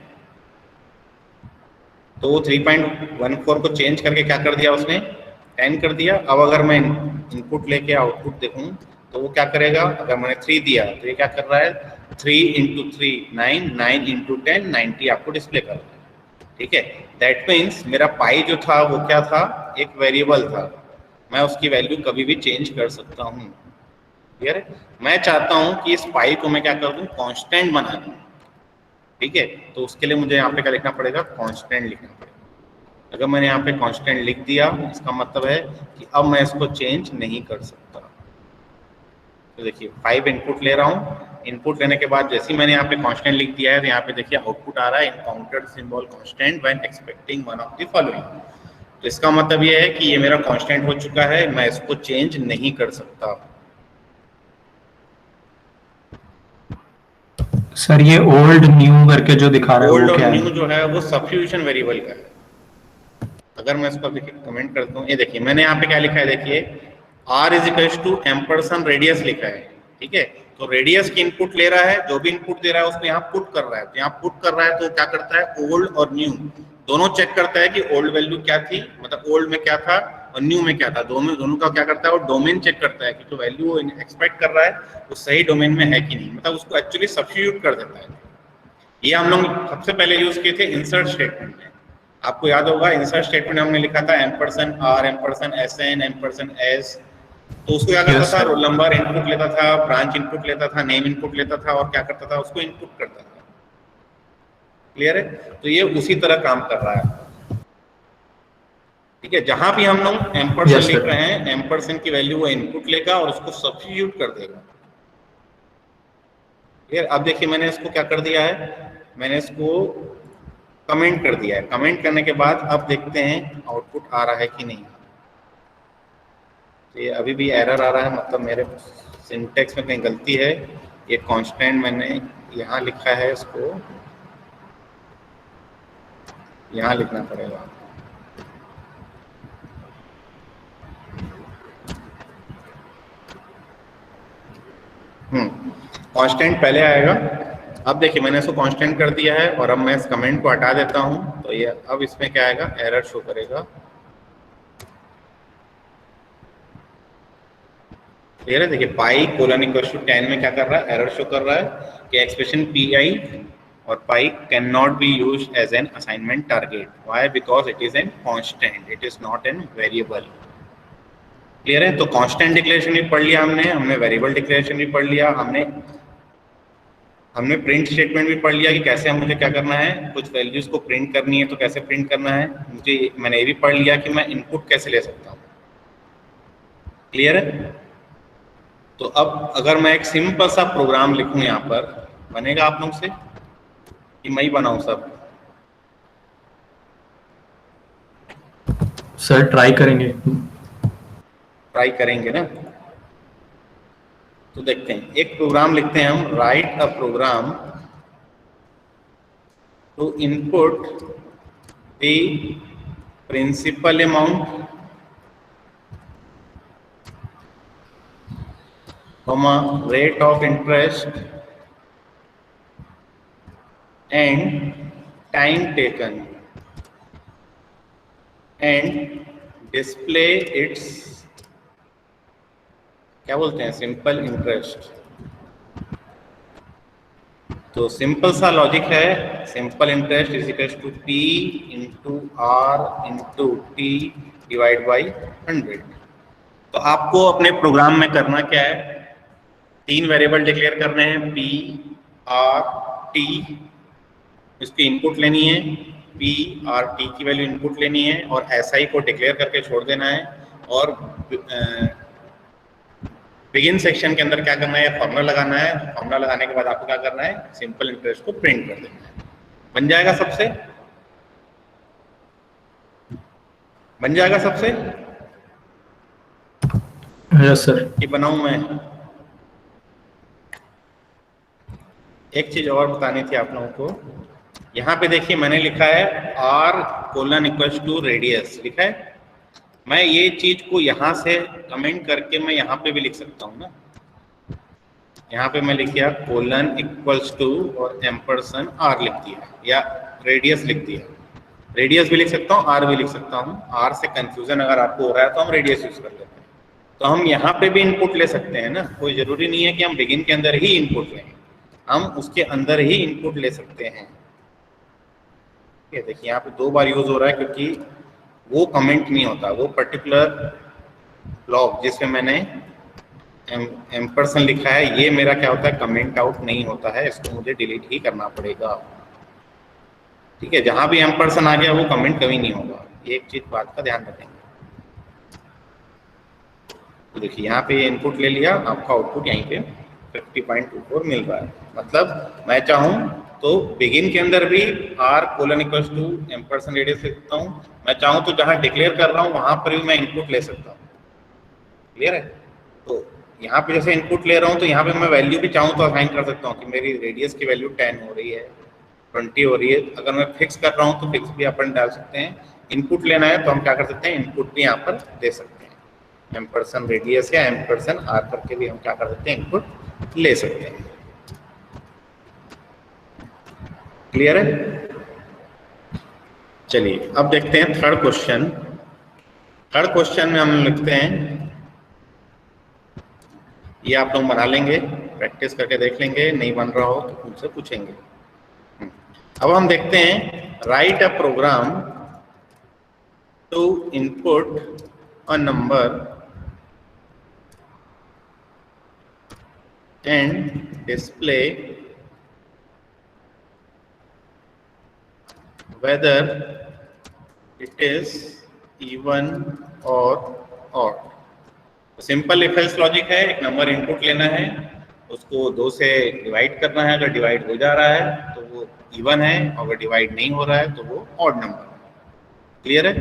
तो 3.14 को चेंज करके क्या कर दिया उसने, 10 कर दिया। अब अगर मैं इनपुट लेके आउटपुट देखूं तो वो क्या करेगा, अगर मैंने 3 दिया तो ये क्या कर रहा है, 3 इंटू 3 9, 9 इंटू 10 90 आपको डिस्प्ले कर रहा है, ठीक है। दैट मीन्स मेरा पाई जो था वो क्या था, एक वेरिएबल था, मैं उसकी वैल्यू कभी भी चेंज कर सकता हूँ, क्लियर है। मैं चाहता हूँ कि इस पाई को मैं क्या कर दूँ, कॉन्स्टेंट बना दूँ, ठीक है। तो उसके लिए मुझे यहाँ पे क्या लिखना पड़ेगा, कांस्टेंट लिखना पड़ेगा। अगर मैंने यहाँ पे कांस्टेंट लिख दिया इसका मतलब है कि अब मैं इसको चेंज नहीं कर सकता। तो देखिए 5 इनपुट ले रहा हूँ, इनपुट लेने के बाद जैसे ही मैंने यहाँ पे कांस्टेंट लिख दिया है तो यहाँ पे देखिए आउटपुट आ रहा है, encountered symbol constant when expecting one of the following. तो इसका मतलब ये है कि ये मेरा कांस्टेंट हो चुका है, मैं इसको चेंज नहीं कर सकता। सर ये ओल्ड न्यू करके जो दिखा रहा है ओल्ड वो और क्या न्यू है? जो है वो सब्स्टिट्यूशन वेरिएबल का है। अगर मैं इसको देखिए कमेंट करता हूँ, ये देखिए मैंने यहाँ पे क्या लिखा है, देखिए r is equal to ampersand radius लिखा है, ठीक है। तो रेडियस की इनपुट ले रहा है, जो भी इनपुट दे रहा है उसको यहाँ पुट कर रहा है, तो यहाँ पुट कर रहा है तो क्या करता है, ओल्ड और न्यू दोनों चेक करता है कि ओल्ड वैल्यू क्या थी, मतलब ओल्ड में क्या था और न्यू में क्या था, दोनों का क्या करता है, और डोमेन चेक करता है कि जो वैल्यू वो एक्सपेक्ट कर रहा है वो सही डोमेन में है कि नहीं, मतलब उसको एक्चुअली सब्स्टिट्यूट कर देता है। ये हम लोग सबसे पहले यूज किए थे इंसर्ट स्टेटमेंट में। आपको याद होगा इंसर्ट स्टेटमेंट हमने लिखा था एम्परसन आर, एम्परसन एस एन, एम्परसन एस। तो उसको क्या करता था, रोल नंबर इनपुट लेता था, ब्रांच इनपुट लेता था, नेम इनपुट लेता था और क्या करता था, उसको इनपुट करता था, क्लियर है। तो ये उसी तरह काम कर रहा है, ठीक है। जहां भी हम लोग एम्परसन लिख रहे हैं, एम्परसन की वैल्यू वो इनपुट लेगा और उसको सब्स्टिट्यूट कर देगा, क्लियर। अब देखिए मैंने इसको क्या कर दिया है, मैंने इसको कमेंट कर दिया है। कमेंट करने के बाद अब देखते हैं आउटपुट आ रहा है कि नहीं। ये अभी भी एरर आ रहा है, मतलब मेरे सिंटेक्स में कहीं गलती है। ये कांस्टेंट मैंने यहाँ लिखा है, इसको यहाँ लिखना पड़ेगा। कांस्टेंट पहले आएगा। अब देखिए मैंने इसको कांस्टेंट कर दिया है और अब मैं इस कमेंट को हटा देता हूं, तो ये अब इसमें क्या आएगा, एरर शो करेगा, क्लियर है। देखिए पाई कोलन इक्वल टू 10 में क्या कर रहा है, एरर शो कर रहा है कि एक्सप्रेशन पी आई और pi can not be use as an assignment target. Why, because it is an constant, it is not an variable, clear है। तो कांस्टेंट डिक्लेरेशन भी पढ़ लिया हमने वेरिएबल डिक्लेरेशन भी पढ़ लिया, हमने प्रिंट स्टेटमेंट भी पढ़ लिया कि कैसे मुझे क्या करना है, कुछ वैल्यूज को प्रिंट करनी है तो कैसे प्रिंट करना है मुझे। मैंने ये भी पढ़ लिया कि मैं इनपुट कैसे ले सकता हूँ, क्लियर है। तो अब अगर मैं एक सिंपल सा प्रोग्राम लिखूं यहाँ पर, बनेगा आप लोग से कि मैं ही बनाऊं सब? सर ट्राई करेंगे ना। तो देखते हैं, एक प्रोग्राम लिखते हैं हम, write a program to input the principal amount comma rate of interest and time taken and display its, क्या बोलते हैं, सिंपल इंटरेस्ट। तो सिंपल सा लॉजिक है, simple interest is equal to P into R into T divide by 100। तो आपको अपने programme में करना क्या है, 3 वेरिएबल डिक्लेयर करने हैं, पी आर टी, इसकी इनपुट लेनी है, पी आर टी की वैल्यू इनपुट लेनी है और एसआई को डिक्लेयर करके छोड़ देना है। और बिगिन सेक्शन के अंदर क्या करना है, फॉर्मूला लगाना है। फॉर्मूला लगाने के बाद आपको क्या करना है, सिंपल इंटरेस्ट को प्रिंट कर देना है। बन जाएगा सबसे, बन जाएगा सबसे। Yes sir. ये बनाऊं मैं, एक चीज और बतानी थी आप लोगों को। यहाँ पे देखिए मैंने लिखा है r colon equal to radius लिखा है, मैं ये चीज को यहाँ से कमेंट करके मैं यहाँ पे भी लिख सकता हूँ ना, यहाँ पे मैं लिख दिया कोलन इक्वल्स टू और एम्परसन आर लिख दिया, या रेडियस लिख दिया। रेडियस भी लिख सकता हूँ, आर भी लिख सकता हूँ। आर से कंफ्यूजन अगर आपको हो रहा है तो हम रेडियस यूज कर लेते हैं। तो हम यहाँ पे भी इनपुट ले सकते हैं ना, कोई जरूरी नहीं है कि हम बिगिन के अंदर ही इनपुट लें, हम उसके अंदर ही इनपुट ले सकते हैं। ये देखिए यहाँ पे 2 बार यूज हो रहा है, क्योंकि वो कमेंट नहीं होता, वो पर्टिकुलर ब्लॉक जिसमें मैंने एम्परसन लिखा है, ये मेरा क्या होता है, कमेंट आउट नहीं होता है, इसको मुझे डिलीट ही करना पड़ेगा। ठीक है, जहां भी एम्परसन आ गया वो कमेंट कभी नहीं होगा, एक चीज बात का ध्यान रखेंगे। तो देखिए यहाँ पे इनपुट ले लिया, आपका आउटपुट यहीं पे 50.24 मिल रहा है। मतलब मैं चाहूँ तो बिगिन के अंदर भी R colon equals to ampersand radius लिख सकता हूँ, मैं चाहूँ तो जहाँ डिक्लेयर कर रहा हूँ वहां पर भी मैं इनपुट ले सकता हूँ। क्लियर है? तो यहाँ पे जैसे इनपुट ले रहा हूँ तो यहाँ पे मैं वैल्यू भी चाहूँ तो असाइन कर सकता हूँ कि मेरी रेडियस की वैल्यू 10 हो रही है, 20 हो रही है। अगर मैं फिक्स कर रहा हूँ तो फिक्स भी अपन डाल सकते हैं। इनपुट लेना है तो हम क्या कर सकते हैं, इनपुट भी यहाँ पर दे सकते हैं, एम्परसन रेडियस या एम्परसन आर करके भी हम क्या कर सकते हैं, इनपुट ले सकते हैं। क्लियर है? चलिए अब देखते हैं थर्ड क्वेश्चन। थर्ड क्वेश्चन में हम लिखते हैं, ये आप लोग बना लेंगे, प्रैक्टिस करके देख लेंगे, नहीं बन रहा हो तो मुझसे पूछेंगे। अब हम देखते हैं, write a program to input a number and display whether it is even or odd। Simple if else logic है, एक नंबर इनपुट लेना है, उसको 2 से डिवाइड करना है, अगर डिवाइड हो जा रहा है तो वो इवन है, अगर डिवाइड नहीं हो रहा है तो वो ऑड नंबर है। क्लियर है?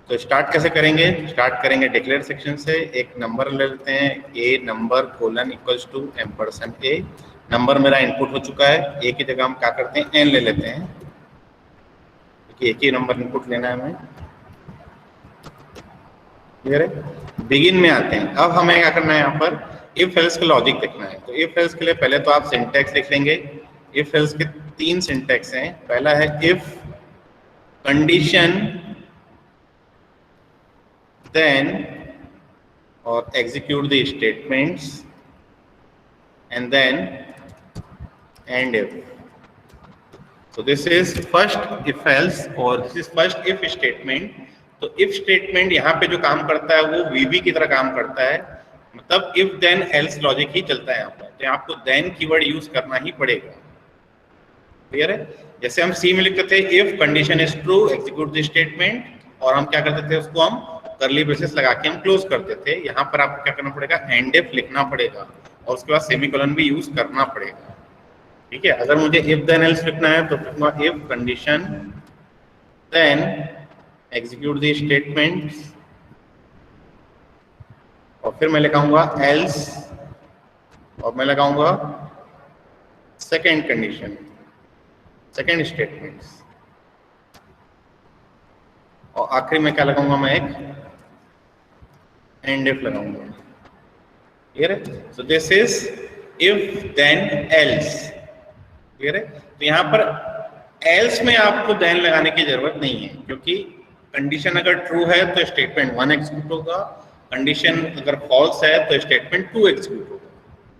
तो स्टार्ट कैसे करेंगे, स्टार्ट करेंगे डिक्लेयर सेक्शन से। एक नंबर ले लेते हैं, A number colon equals to ampersand A. Number मेरा इनपुट हो चुका है, ए की जगह हम क्या करते हैं, एन ले लेते हैं, एक ही नंबर इनपुट लेना है हमें। क्लियर है? बिगिन में आते हैं। अब हमें क्या करना है, यहाँ पर इफ एल्स का लॉजिक देखना है। तो इफ एल्स के लिए पहले तो आप सिंटैक्स लिख लेंगे। इफ एल्स के 3 सिंटैक्स हैं। पहला है इफ कंडीशन देन और execute the statements and then end if. So this is first if else और this is first if statement। तो if statement यहाँ पे जो काम करता है वो VB की तरह काम करता है, मतलब if then else लॉजिक ही चलता है यहाँ पर। तो आपको then कीवर्ड यूज करना ही पड़ेगा। क्लियर है? जैसे हम C में लिखते थे if condition is true execute the statement, और हम क्या करते थे, उसको हम कर्ली ब्रेसेस लगा के हम क्लोज करते थे। यहाँ पर आपको क्या करना पड़ेगा, एंड if लिखना पड़ेगा और उसके बाद सेमीकोलन भी यूज करना पड़ेगा। ठीक है? अगर मुझे इफ देन एल्स लिखना है तो लिखूंगा if condition then execute the statements, और फिर मैं लगाऊंगा एल्स, और मैं लगाऊंगा सेकेंड कंडीशन, सेकेंड स्टेटमेंट्स, और आखिरी में क्या लगाऊंगा, मैं एक एंड इफ लगाऊंगा। क्लियर है? So this is if then else. Clear है? तो यहाँ पर एल्स में आपको देन लगाने की जरूरत नहीं है, क्योंकि कंडीशन अगर ट्रू है तो स्टेटमेंट 1 एग्जीक्यूट होगा, कंडीशन अगर फॉल्स है तो स्टेटमेंट 2 एग्जीक्यूट होगा।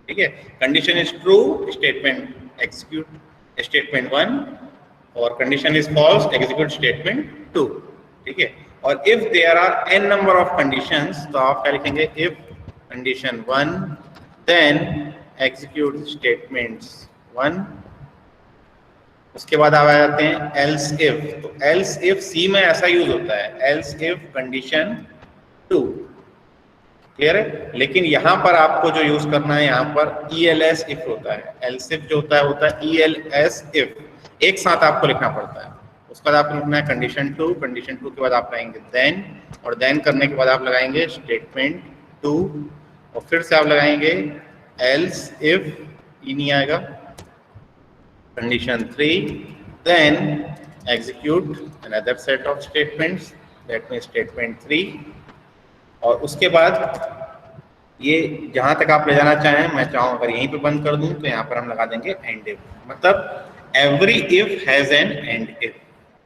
ठीक है? Condition is true, statement execute statement 1, और condition is false, execute statement 2। ठीक है? और if there are n number of conditions, तो आप क्या लिखेंगे, if condition 1 then execute statements 1, उसके बाद आप आ जाते हैं एल्स इफ। तो एल्स इफ सी में ऐसा यूज होता है, एल्स इफ कंडीशन 2। क्लियर है? लेकिन यहाँ पर आपको जो यूज करना है, यहाँ पर ELS इफ होता है, एल्स इफ जो होता है ELS इफ, एक साथ आपको लिखना पड़ता है। उसके बाद आपको लिखना है कंडीशन 2, कंडीशन 2 के बाद आप लगाएंगे देन, और देन करने के बाद आप लगाएंगे स्टेटमेंट 2, और फिर से आप लगाएंगे एल्स इफ, ई नहीं आएगा, condition 3, then execute another set of statements, that means statement 3, और उसके बाद ये जहां तक आप ले जाना चाहें, मैं चाहूँ अगर यहीं पे बंद कर दूं तो यहाँ पर हम लगा देंगे एंड इफ, मतलब every if has an and if.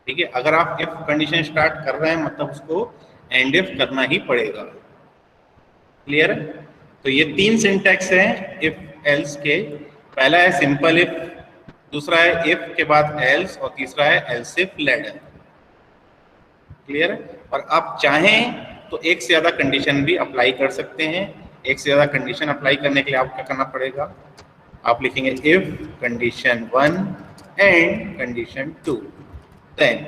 ठीक है, अगर आप इफ कंडीशन स्टार्ट कर रहे हैं मतलब उसको एंड इफ करना ही पड़ेगा। क्लियर है? तो ये 3 सिंटैक्स हैं इफ एल्स के। पहला है सिंपल इफ, दूसरा है इफ के बाद एल्स, और तीसरा है एल्स इफ लैडर। क्लियर है? और आप चाहें तो एक से ज्यादा कंडीशन भी अप्लाई कर सकते हैं। एक से ज्यादा कंडीशन अप्लाई करने के लिए आपको क्या करना पड़ेगा, आप लिखेंगे if condition 1 and condition 2, then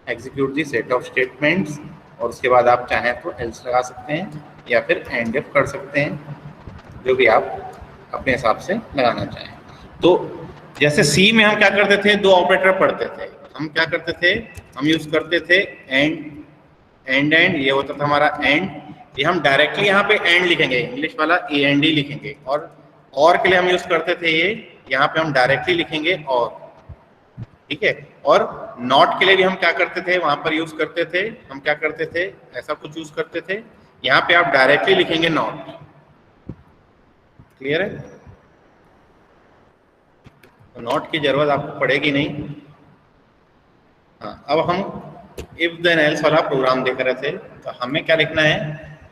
execute the set of statements, और उसके बाद आप चाहें तो एल्स लगा सकते हैं या फिर एंड इफ कर सकते हैं, जो भी आप अपने हिसाब से लगाना चाहें। तो जैसे सी में हम क्या करते थे, 2 ऑपरेटर पढ़ते थे, हम क्या करते थे, हम यूज करते थे एंड, ये होता था हमारा एंड। ये हम डायरेक्टली यहाँ पे एंड लिखेंगे, इंग्लिश वाला ए एंड डी लिखेंगे, और के लिए हम यूज करते थे ये, यहाँ पे हम डायरेक्टली लिखेंगे और। ठीक है, और नॉट के लिए भी हम क्या करते थे, वहां पर यूज करते थे, हम क्या करते थे, ऐसा कुछ यूज करते थे, यहाँ पे आप डायरेक्टली लिखेंगे नॉट। क्लियर है? तो नॉट की जरूरत आपको पड़ेगी नहीं। हाँ, अब हम इफ देन एल्स वाला प्रोग्राम देख रहे थे, तो हमें क्या लिखना है,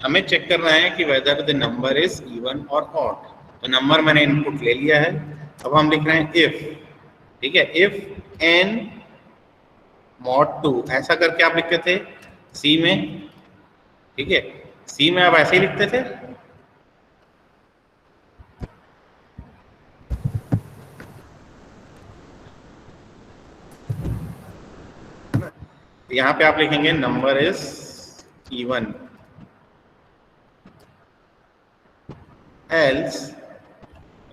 हमें चेक करना है कि whether the number is even और ऑड। तो नंबर मैंने इनपुट ले लिया है, अब हम लिख रहे हैं इफ। ठीक है, इफ एन मॉड 2, ऐसा करके आप लिखते थे सी में। ठीक है, सी में आप ऐसे ही लिखते थे, यहाँ पे आप लिखेंगे नंबर इज इवन, एल्स,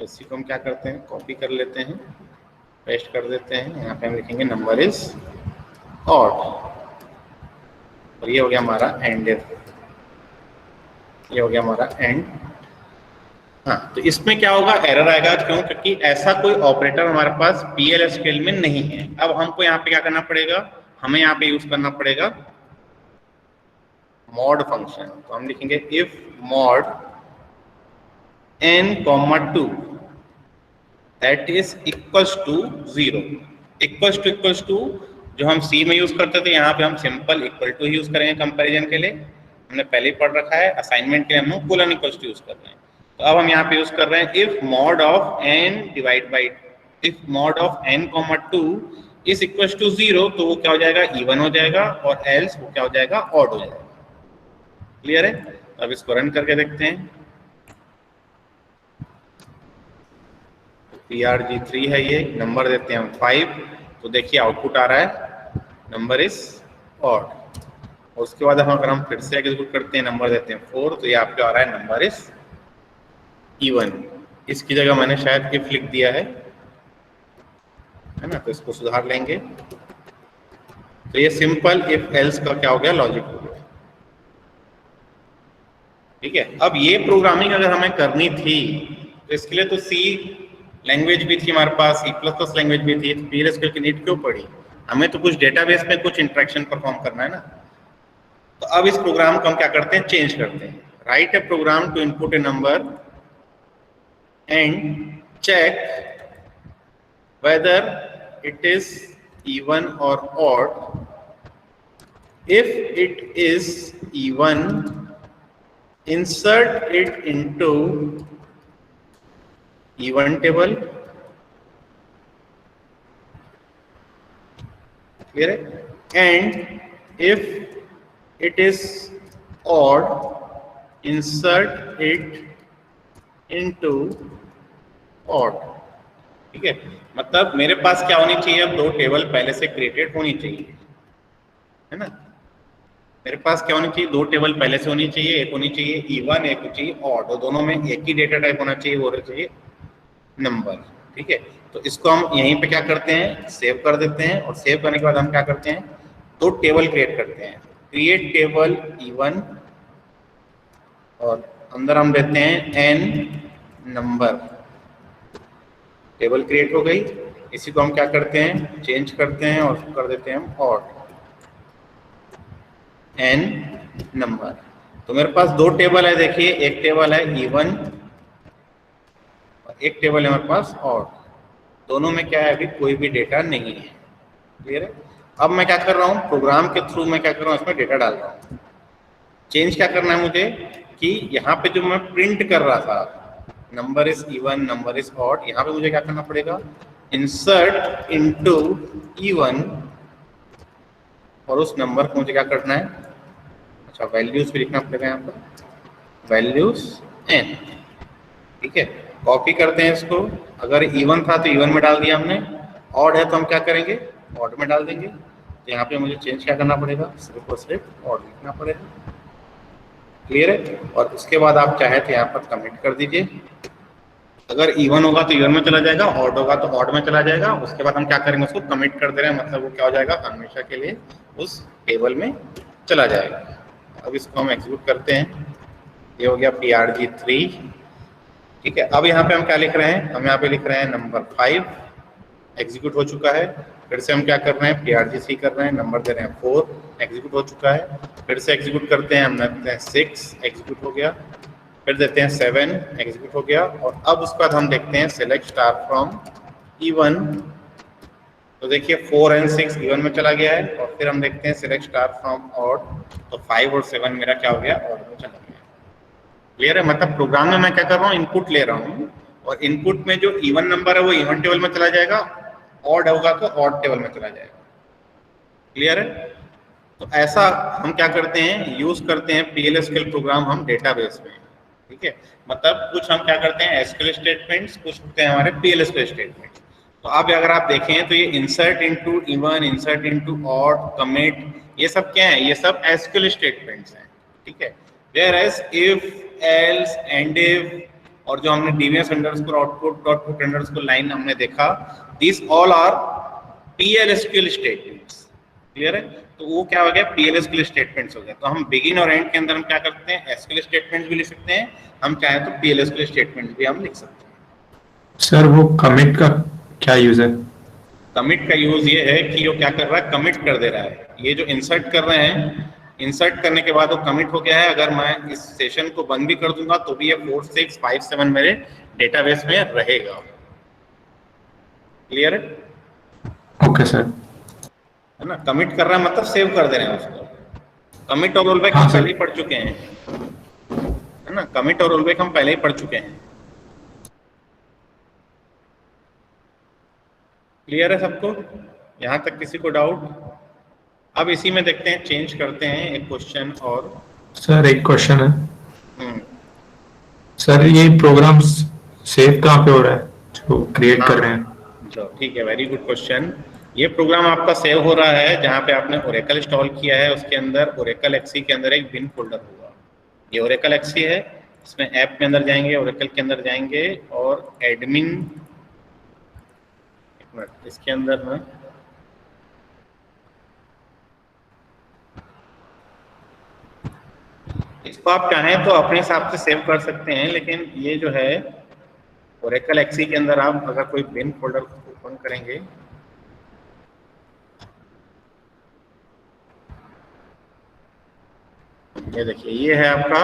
इसी को हम क्या करते हैं, कॉपी कर लेते हैं, पेस्ट कर देते हैं, यहाँ पे हम लिखेंगे नंबर इज ऑड, और ये हो गया हमारा एंड इफ, ये हो गया हमारा एंड। हाँ, तो इसमें क्या होगा, एरर आएगा, क्यों? क्योंकि ऐसा कोई ऑपरेटर हमारे पास PL/SQL में नहीं है। अब हमको यहाँ पे क्या करना पड़ेगा, हमें यहाँ पे यूज करना पड़ेगा मॉड फंक्शन। तो हम लिखेंगे if mod n, 2 that is equals to 0, equals to जो हम सी में यूज करते थे, यहाँ पे हम सिंपल इक्वल टू यूज करेंगे कंपैरिजन के लिए, हमने पहले ही पढ़ रखा है। असाइनमेंट के लिए हम कोलन इक्वल्स टू यूज कर रहे हैं, तो अब हम यहाँ पे यूज कर रहे हैं if mod of n divide by, if mod of n, 2 is equals to 0, तो वो क्या हो जाएगा, इवन हो जाएगा, और एल्स वो क्या हो जाएगा, ऑड हो जाएगा। क्लियर है? तो अब इसको रन करके देखते हैं। PRG3 है ये, नंबर देते हैं हम 5, तो देखिए आउटपुट आ रहा है नंबर इज ऑड। और उसके बाद हम अगर हम फिर से एग्जीक्यूट करते हैं, नंबर देते हैं 4, तो ये आपको आ रहा है नंबर इज इवन। इसकी जगह मैंने शायद इफ लिख दिया है ना, तो इसको सुधार लेंगे। तो ये सिंपल इफ एल्स का क्या हो गया, लॉजिक हो गया। ठीक है, अब ये प्रोग्रामिंग अगर हमें करनी थी तो इसके लिए तो सी लैंग्वेज भी थी हमारे पास, C++ लैंग्वेज भी थी, PL/SQL की नीड क्यों पड़ी? हमें तो कुछ डेटाबेस में कुछ इंटरेक्शन परफॉर्म करना है ना। तो अब इस प्रोग्राम को हम क्या करते हैं, चेंज करते हैं। Write a program to input a number and check whether it is even or odd. If it is even, insert it into even table. Clear? And if it is odd, insert it into odd. ठीक है, मतलब मेरे पास क्या होनी चाहिए, अब 2 table पहले से क्रिएटेड होनी चाहिए, है ना। मेरे पास क्या होनी चाहिए, 2 टेबल पहले से होनी चाहिए, एक होनी चाहिए इवन, एक होनी चाहिए ऑड, और दोनों में एक ही डेटा टाइप होना चाहिए, वो होना चाहिए नंबर। ठीक है, तो इसको हम यहीं पे क्या करते हैं, सेव कर देते हैं, और सेव करने के बाद हम क्या करते हैं, 2 टेबल क्रिएट करते हैं, क्रिएट टेबल इवन, और अंदर हम देते हैं n नंबर। टेबल क्रिएट हो गई, इसी को हम क्या करते हैं, चेंज करते हैं और कर देते हैं हम ऑड n नंबर। तो मेरे पास दो टेबल है, देखिए एक टेबल है इवन और एक टेबल है मेरे पास ऑड। दोनों में क्या है, अभी कोई भी डेटा नहीं है। क्लियर है? अब मैं क्या कर रहा हूँ, प्रोग्राम के थ्रू मैं क्या कर रहा हूँ, इसमें डेटा डाल रहा हूँ। चेंज क्या करना है मुझे कि यहाँ पे जो मैं प्रिंट कर रहा था number is even, number is odd, यहाँ पे मुझे क्या करना पड़ेगा, इंसर्ट इनटू इवन और उस नंबर को मुझे क्या करना है, अच्छा वैल्यूज भी लिखना पड़ेगा यहाँ पर, वैल्यूज एन। ठीक है, कॉपी करते हैं इसको। अगर इवन था तो इवन में डाल दिया हमने, ऑड है तो हम क्या करेंगे, ऑड में डाल देंगे। तो यहाँ पे मुझे चेंज क्या करना पड़ेगा, सिर्फ और सिर्फ ऑड लिखना पड़ेगा। क्लियर है? और उसके बाद आप चाहे तो यहाँ पर कमेंट कर दीजिए। अगर इवन होगा तो इवन में चला जाएगा, ऑड होगा तो ऑड में चला जाएगा। उसके बाद हम क्या करेंगे, उसको कमिट कर दे रहे हैं, मतलब वो क्या हो जाएगा, हमेशा के लिए उस टेबल में चला जाएगा। अब इसको हम एग्जीक्यूट करते हैं। ये हो गया PRG3। ठीक है, अब यहाँ पे हम क्या लिख रहे हैं, हम यहाँ पे लिख रहे हैं नंबर 5 एग्जीक्यूट हो चुका है। फिर से हम क्या कर रहे हैं, PRG3 कर रहे हैं, नंबर दे रहे हैं 4 एग्जीक्यूट हो चुका है। फिर से एग्जीक्यूट करते हैं, हम देते हैं 6 एग्जीक्यूट हो गया। फिर देते हैं 7 एग्जीक्यूट हो गया। और अब उसके बाद हम देखते हैं सिलेक्ट स्टार फ्रॉम इवन। तो देखिए 4 और 6 इवन में चला गया है। और फिर हम देखते हैं सिलेक्ट स्टार फ्रॉम ऑड, तो 5 और 7 मेरा क्या हो गया, ऑड में चला गया। क्लियर है? मतलब प्रोग्राम में मैं क्या कर रहा हूँ, इनपुट ले रहा हूँ और इनपुट में जो इवन नंबर है वो इवन टेबल में चला जाएगा, ऑड होगा तो ऑड टेबल में चला जाएगा। क्लियर है? तो ऐसा हम क्या करते हैं, यूज करते हैं PLSQL प्रोग्राम हम डेटाबेस में। ठीक है, मतलब कुछ हम क्या करते हैं SQL स्टेटमेंट्स, कुछ होते हैं हमारे PLSQL स्टेटमेंट्स। तो अब अगर आप देखें तो ये insert into even, insert into odd, commit, ये सब क्या है, ये सब SQL स्टेटमेंट्स हैं। ठीक है, whereas if, else, and if और जो हमने DBS underscore output dot put underscore line हमने देखा, these all are PLSQL statements. Clear है? तो वो क्या हो गया, PLSQL स्टेटमेंट्स हो गया। तो हम बिगिन और एंड के अंदर हम क्या करते हैं, SQL स्टेटमेंट्स भी लिख सकते हैं, हम चाहें तो PLSQL स्टेटमेंट्स भी हम लिख सकते हैं। सर वो कमिट का क्या यूज है? कमिट का यूज ये है कि वो क्या कर रहा है, कमिट कर दे रहा है। ये जो इंसर्ट कर रहे हैं, इंसर्ट करने के बाद वो कमिट हो गया है। अगर मैं इस सेशन को बंद भी कर दूंगा तो भी ये 4, 6, 5, 7 मेरे डेटाबेस में रहेगा। क्लियर है? Okay sir. है ना, कमिट कर रहा है मतलब सेव कर दे रहे हैं उसको। कमिट और रोलबैक हम पहले ही पढ़ चुके हैं, है ना, कमिट और रोलबैक हम पहले ही पढ़ चुके हैं। क्लियर है सबको? यहाँ तक किसी को डाउट? अब इसी में देखते हैं, चेंज करते हैं एक क्वेश्चन और। सर एक क्वेश्चन है। सर ये प्रोग्राम सेव कहाँ पे हो रहा है जो क्रिएट कर रहे हैं? ठीक है, वेरी गुड क्वेश्चन। ये प्रोग्राम आपका सेव हो रहा है जहाँ पे आपने ओरेकल इंस्टॉल किया है, उसके अंदर ओरेकल एक्सी के अंदर एक बिन फोल्डर होगा। ये ओरेकल एक्सी है, इसमें ऐप में अंदर जाएंगे, ओरेकल के अंदर जाएंगे और एडमिन, एक मिनट, इसके अंदर ना इसको आप चाहें तो अपने हिसाब से सेव कर सकते हैं, लेकिन ये जो है ओरेकल एक्सी के अंदर आप अगर कोई बिन फोल्डर ओपन करेंगे, ये देखिए ये है आपका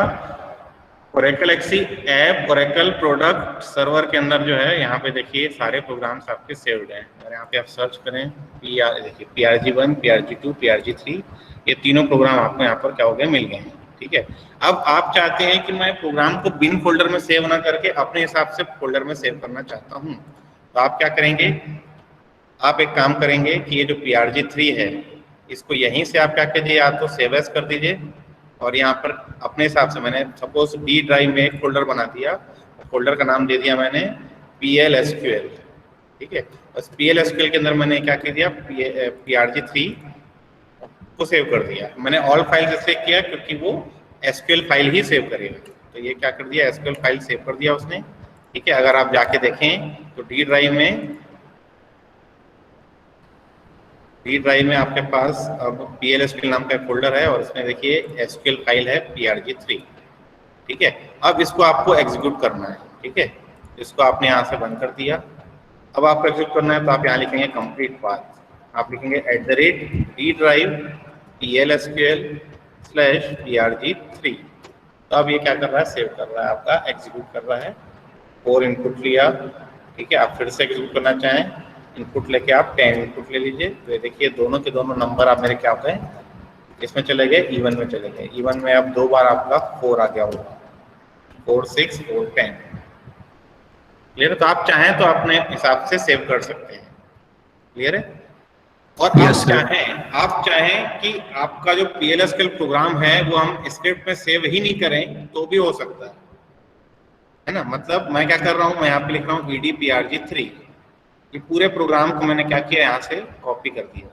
ओरेकल एक्सी ऐप, ओरेकल प्रोडक्ट सर्वर के अंदर जो है, यहाँ पे देखिए सारे प्रोग्राम्स आपके सेव्ड हैं। और यहाँ पे आप सर्च करें देखिए PRG1, PRG2, PRG3, ये तीनों प्रोग्राम आपको यहाँ पर क्या हो गए, मिल गए हैं। ठीक है, अब आप चाहते हैं कि मैं प्रोग्राम को बिन फोल्डर में सेव ना करके अपने हिसाब से फोल्डर में सेव करना चाहता हूँ, तो आप क्या करेंगे, आप एक काम करेंगे कि ये जो PRG3 है इसको यहीं से आप क्या कीजिए, या तो सेव एज कर दीजिए और यहाँ पर अपने हिसाब से मैंने सपोज D ड्राइव में एक फोल्डर बना दिया, फोल्डर का नाम दे दिया मैंने PLSQL। ठीक है, बस PLSQL के अंदर मैंने क्या कर दिया, PRG3 को सेव कर दिया। मैंने ऑल फाइल इसलिए किया क्योंकि वो SQL फाइल ही सेव करेगा, तो ये क्या कर दिया, SQL फाइल सेव कर दिया उसने। ठीक है, अगर आप जाके देखें तो D ड्राइव में आपके पास अब PLSQL नाम का फोल्डर है और इसमें देखिए SQL फाइल है PRG3। ठीक है, अब इसको आपको एग्जीक्यूट करना है। ठीक है, इसको आपने यहाँ से बंद कर दिया। अब आपको एग्जीक्यूट करना है तो आप यहाँ लिखेंगे कंप्लीट पाथ, आप लिखेंगे @D drive PLSQL/PRG3। तो अब ये क्या कर रहा है, सेव कर रहा है, आपका एग्जीक्यूट कर रहा है। 4 इनपुट लिया, ठीक है, आप फिर से एग्जीक्यूट करना चाहें, इनपुट लेके आप 10 इनपुट ले लीजिए, तो ये देखिए दोनों के दोनों नंबर आप मेरे क्या हो गए, इसमें चले गए, इवन में चले गए। इवन में अब 2 बार आपका 4 आ गया होगा, 4 6 4 10। क्लियर है? तो आप चाहें तो अपने हिसाब से सेव कर सकते हैं। क्लियर है? और Yes, sir. आप चाहें कि आपका जो PLSQL प्रोग्राम है वो हम स्क्रिप्ट में सेव ही नहीं करें तो भी हो सकता है ना। मतलब मैं क्या कर रहा हूं, मैं यहाँ पे लिख रहा हूँ EDPRG3, ये पूरे प्रोग्राम को मैंने क्या किया, यहाँ से कॉपी कर दिया।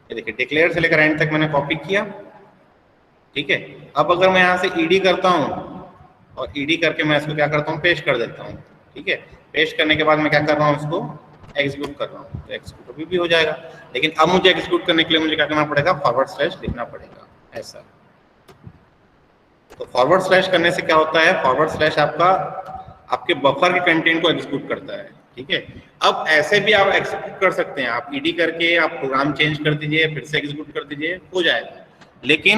ये देखिए डिक्लेयर से लेकर एंड तक मैंने कॉपी किया, ठीक है। अब अगर मैं यहाँ से ED करता हूँ और ED करके मैं इसको क्या करता हूँ, पेस्ट कर देता हूँ, ठीक है। पेस्ट करने के बाद मैं क्या कर रहा हूँ, उसको एग्जीक्यूट कर रहा हूँ, तो एग्जीक्यूट भी हो जाएगा। लेकिन अब मुझे एग्जीक्यूट करने के लिए मुझे क्या करना पड़ेगा, फॉरवर्ड / लिखना पड़ेगा ऐसा। तो फॉरवर्ड / करने से क्या होता है, फॉरवर्ड / आपका आपके बफर के कंटेंट को एग्जीक्यूट करता है, ठीक है। अब ऐसे भी आप एग्जीक्यूट कर सकते हैं, आप ED करके आप प्रोग्राम चेंज कर दीजिए, फिर से एग्जीक्यूट कर दीजिए, हो जाएगा। लेकिन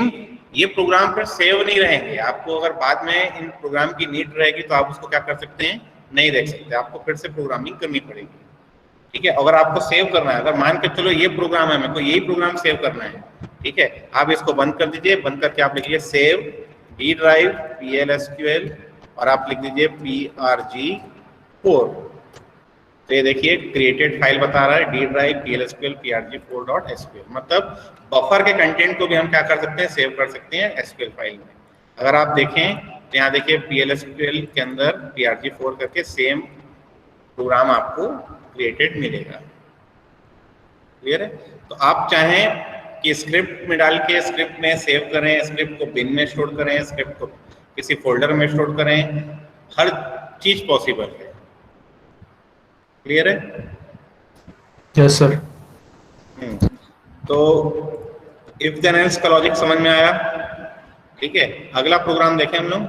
ये प्रोग्राम पर सेव नहीं रहेंगे, आपको अगर बाद में इन प्रोग्राम की नीड रहेगी तो आप उसको क्या कर सकते हैं, नहीं देख सकते, आपको फिर से प्रोग्रामिंग करनी पड़ेगी, ठीक है। अगर आपको सेव करना है, अगर मान के चलो ये प्रोग्राम है, मेरे को यही प्रोग्राम सेव करना है, ठीक है, आप इसको बंद कर दीजिए, बंद करके आप लिखिए सेव D ड्राइव PLSQL और आप लिख दीजिए PRG4। तो ये देखिए क्रिएटेड फाइल बता रहा है D ड्राइव PLSQL PRG4.SQL, मतलब बफर के कंटेंट को भी हम क्या कर सकते हैं, सेव कर सकते हैं SQL फाइल में। अगर आप देखें तो यहाँ देखिए PLSQL के अंदर PRG4 करके सेम प्रोग्राम आपको क्रिएटेड मिलेगा। क्लियर है? तो आप चाहें कि स्क्रिप्ट में डाल के स्क्रिप्ट में सेव करें, स्क्रिप्ट को बिन में स्टोर करें, स्क्रिप्ट को किसी फोल्डर में स्टोर करें, हर चीज पॉसिबल है। क्लियर है? Yes sir. तो इफ देन एल्स का लॉजिक समझ में आया? ठीक है, अगला प्रोग्राम देखें हम लोग।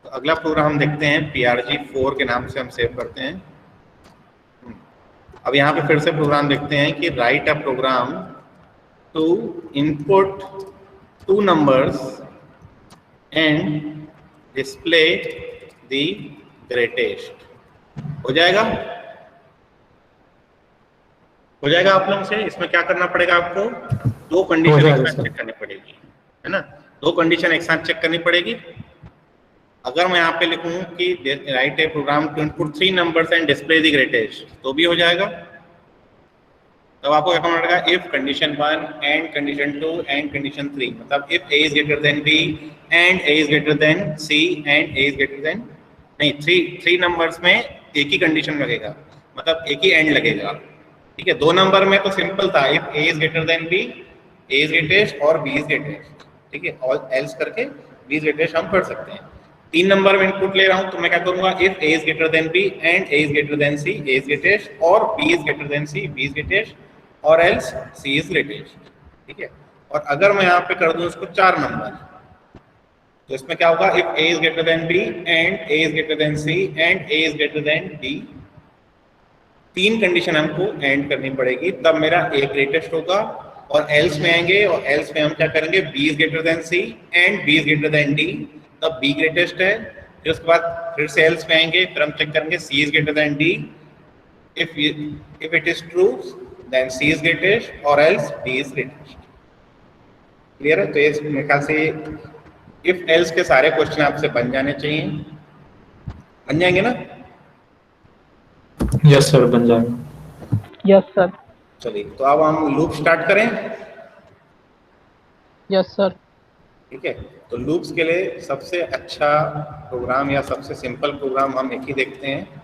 तो अगला प्रोग्राम हम देखते हैं PRG4 के नाम से हम सेव करते हैं। अब यहाँ पे फिर से प्रोग्राम देखते हैं कि write a program to input 2 numbers and display the greatest. हो जाएगा? हो जाएगा आप लोगों से? इसमें क्या करना पड़ेगा आपको? 2 कंडीशन एक साथ चेक करनी पड़ेगी, है ना। 2 कंडीशन एक साथ चेक करनी पड़ेगी। अगर मैं यहाँ पे लिखूं कि write a program to input 3 numbers and display the greatest, तो भी हो जाएगा। तब आपको क्या करना पड़ेगा, if condition 1 and condition 2 and condition 3, मतलब if A is greater than B and A is greater than C and A is greater than, नहीं 3 numbers में एक ही कंडीशन लगेगा, मतलब एक ही एंड लगेगा। ठीक है, 2 नंबर में तो सिंपल था, if A is greater than B, A is greatest और B इज ग्रेटेस्ट। ठीक है, और एल्स करके B इज ग्रेटेस्ट हम कर सकते हैं। 3 नंबर में इनपुट ले रहा हूं तो मैं क्या करूंगा, if A is greater than B and A is greater than C, A is greatest और B is greater than C, B is greatest और एल्स C इज ग्रेटेस्ट। ठीक है, और अगर मैं यहाँ पे कर दूं इसको 4 नंबर, तो इसमें क्या होगा, if A is greater than B and A is greater than C and A is greater then D, 3 condition हमको एंड करनी पड़ेगी, तब मेरा A ग्रेटेस्ट होगा। और एल्स में आएंगे और एल्स में हम क्या करेंगे, B is greater than C and B is greater then D, तब B ग्रेटेस्ट है। फिर उसके बाद फिर से एल्स में आएंगे, फिर हम चेक करेंगे C is greater then D, if it is true then C is greatest or else D is greatest। Clear है? तो ये मेरे ख्याल से इफ एल्स के सारे क्वेश्चन आपसे बन जाने चाहिए, बन जाएंगे ना? यस सर, बन जाएगा। Yes sir. चलिए, तो अब हम लूप स्टार्ट करें। Yes sir. ठीक है, तो लूप्स के लिए सबसे अच्छा प्रोग्राम या सबसे सिंपल प्रोग्राम हम एक ही देखते हैं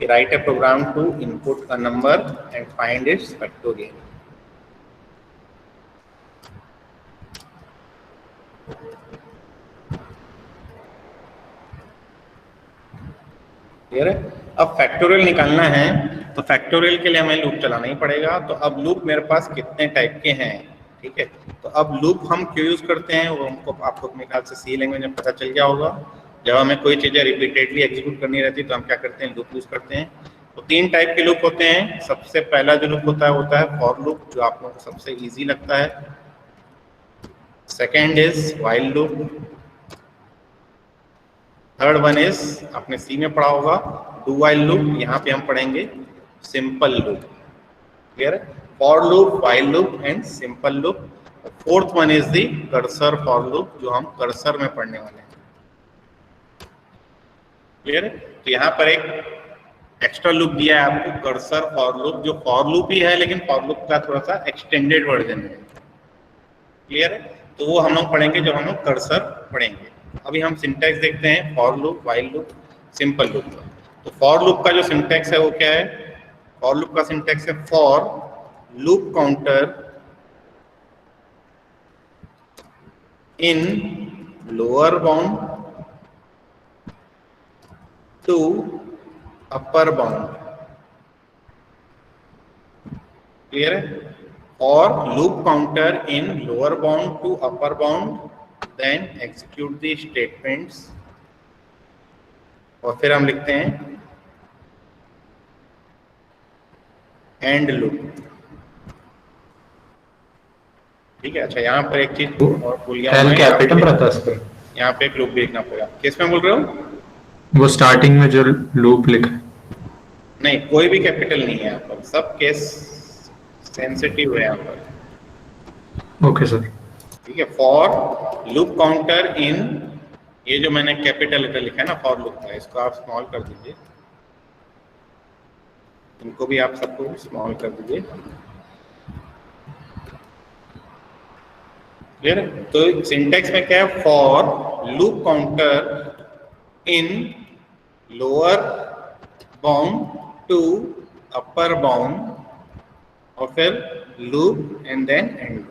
कि write a program to input a number and find its factorial. Clear है? अब फैक्टोरियल निकालना है तो फैक्टोरियल के लिए हमें लूप चलाना ही पड़ेगा। तो अब लूप मेरे पास कितने टाइप के हैं? ठीक है, तो अब लूप हम क्यों यूज करते हैं वो हमको आपको मेरे ख्याल से सी लैंग्वेज में पता चल गया होगा। जब हमें कोई चीजें रिपीटेडली एग्जीक्यूट करनी रहती है तो हम क्या करते हैं, लूप यूज करते हैं। तो 3 टाइप के लूप होते हैं। सबसे पहला जो लूप होता है फॉर लूप, जो आप लोगों को सबसे इजी लगता है। Second is while loop, third one is आपने सी में पढ़ा होगा डू वाइल लूप, यहाँ पे हम पढ़ेंगे सिंपल लूप। क्लियर है? For loop, while loop and simple loop. Fourth one is the cursor for loop, जो हम कर्सर में पढ़ने वाले हैं। क्लियर है? तो यहाँ पर एक एक्स्ट्रा लूप दिया है आपको, कर्सर फॉर लूप, जो फॉर लूप ही है लेकिन फॉर लूप का थोड़ा सा एक्सटेंडेड वर्जन है। क्लियर है? तो वो हम लोग पढ़ेंगे जब हम लोग कर्सर पढ़ेंगे। अभी हम सिंटैक्स देखते हैं for loop, while loop, simple loop का। तो फॉर लूप का जो सिंटैक्स है वो क्या है? फॉर लूप का सिंटैक्स है for loop counter in lower bound to upper bound. Clear है? और loop counter in lower bound to upper bound, then execute the statements. और फिर हम लिखते हैं एंड लूप। ठीक है? अच्छा, यहाँ पर एक चीज और भूल गया एल मैं, कैपिटल रहता है इस पे। यहाँ पे एक लूप भी लिखना पड़ेगा। किस में बोल रहे हो? वो स्टार्टिंग में जो लूप लिखा है। नहीं, कोई भी कैपिटल नहीं है यहाँ पर, सब केस सेंसिटिव है यहाँ पर। Okay sir. ठीक है? फॉर लूप काउंटर इन, ये जो मैंने कैपिटल लेटर लिखा है ना फॉर लूप का, इसको आप स्मॉल कर दीजिए, इनको भी आप सबको स्मॉल कर दीजिए। क्लियर है? तो सिंटेक्स में क्या है? For loop counter in lower bound to upper bound, और फिर loop and then end.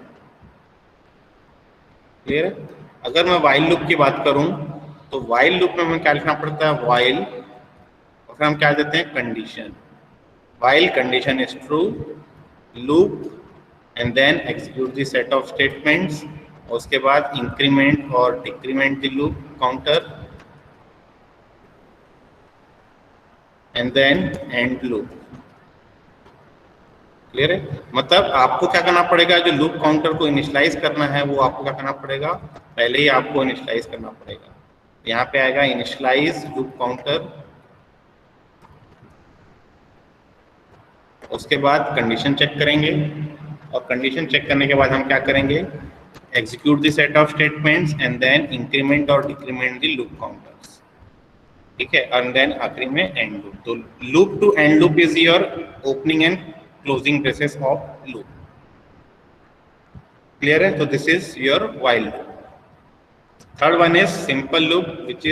Clear है? अगर मैं वाइल लूप की बात करूं तो वाइल लूप में हमें क्या लिखना पड़ता है? वाइल, और फिर हम क्या देते हैं? Condition. While condition is true, loop and then execute the set of statements, और उसके बाद इंक्रीमेंट और decrement the loop counter, and then end loop. Clear है? मतलब आपको क्या करना पड़ेगा? जो लूप काउंटर को इनिशियलाइज करना है वो आपको क्या करना पड़ेगा? पहले ही आपको इनिशियलाइज करना पड़ेगा। यहाँ पे आएगा इनिशियलाइज लूप काउंटर, उसके बाद कंडीशन चेक करेंगे, और कंडीशन चेक करने के बाद हम क्या करेंगे? Execute the set of statements and then increment और डिक्रीमेंट द लूप काउंटर्स। ठीक है? एंड देन आखिरी में एंड लूप। तो loop to end loop is your opening and closing braces of loop. Clear है? तो this is your while loop. Third one is simple loop, which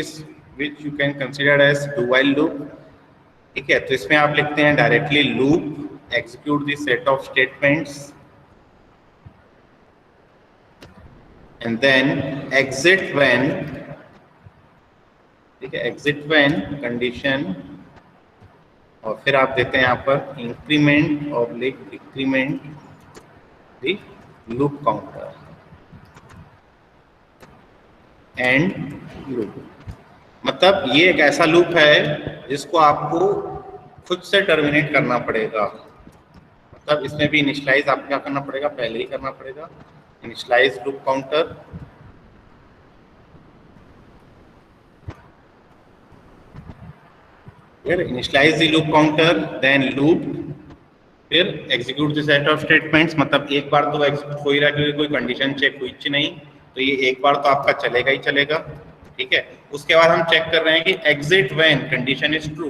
you can consider as do while loop. ठीक है? तो इसमें आप लिखते हैं directly loop, execute the set of statements, and then exit when, ठीक है, exit when condition, और फिर आप देते हैं यहाँ पर इंक्रीमेंट और decrement the loop counter and loop. मतलब ये एक ऐसा लूप है जिसको आपको खुद से टर्मिनेट करना पड़ेगा। मतलब इसमें भी इनिशियलाइज आपको क्या करना पड़ेगा? पहले ही करना पड़ेगा initialize loop counter, initialize the loop counter, then loop, फिर execute the set of statements. मतलब एक बार तो एग्जीक्यूट हो ही रहा है क्योंकि कोई कंडीशन चेक हुई नहीं, तो ये एक बार तो आपका चलेगा ही चलेगा। ठीक है? उसके बाद हम चेक कर रहे हैं कि exit when condition is true.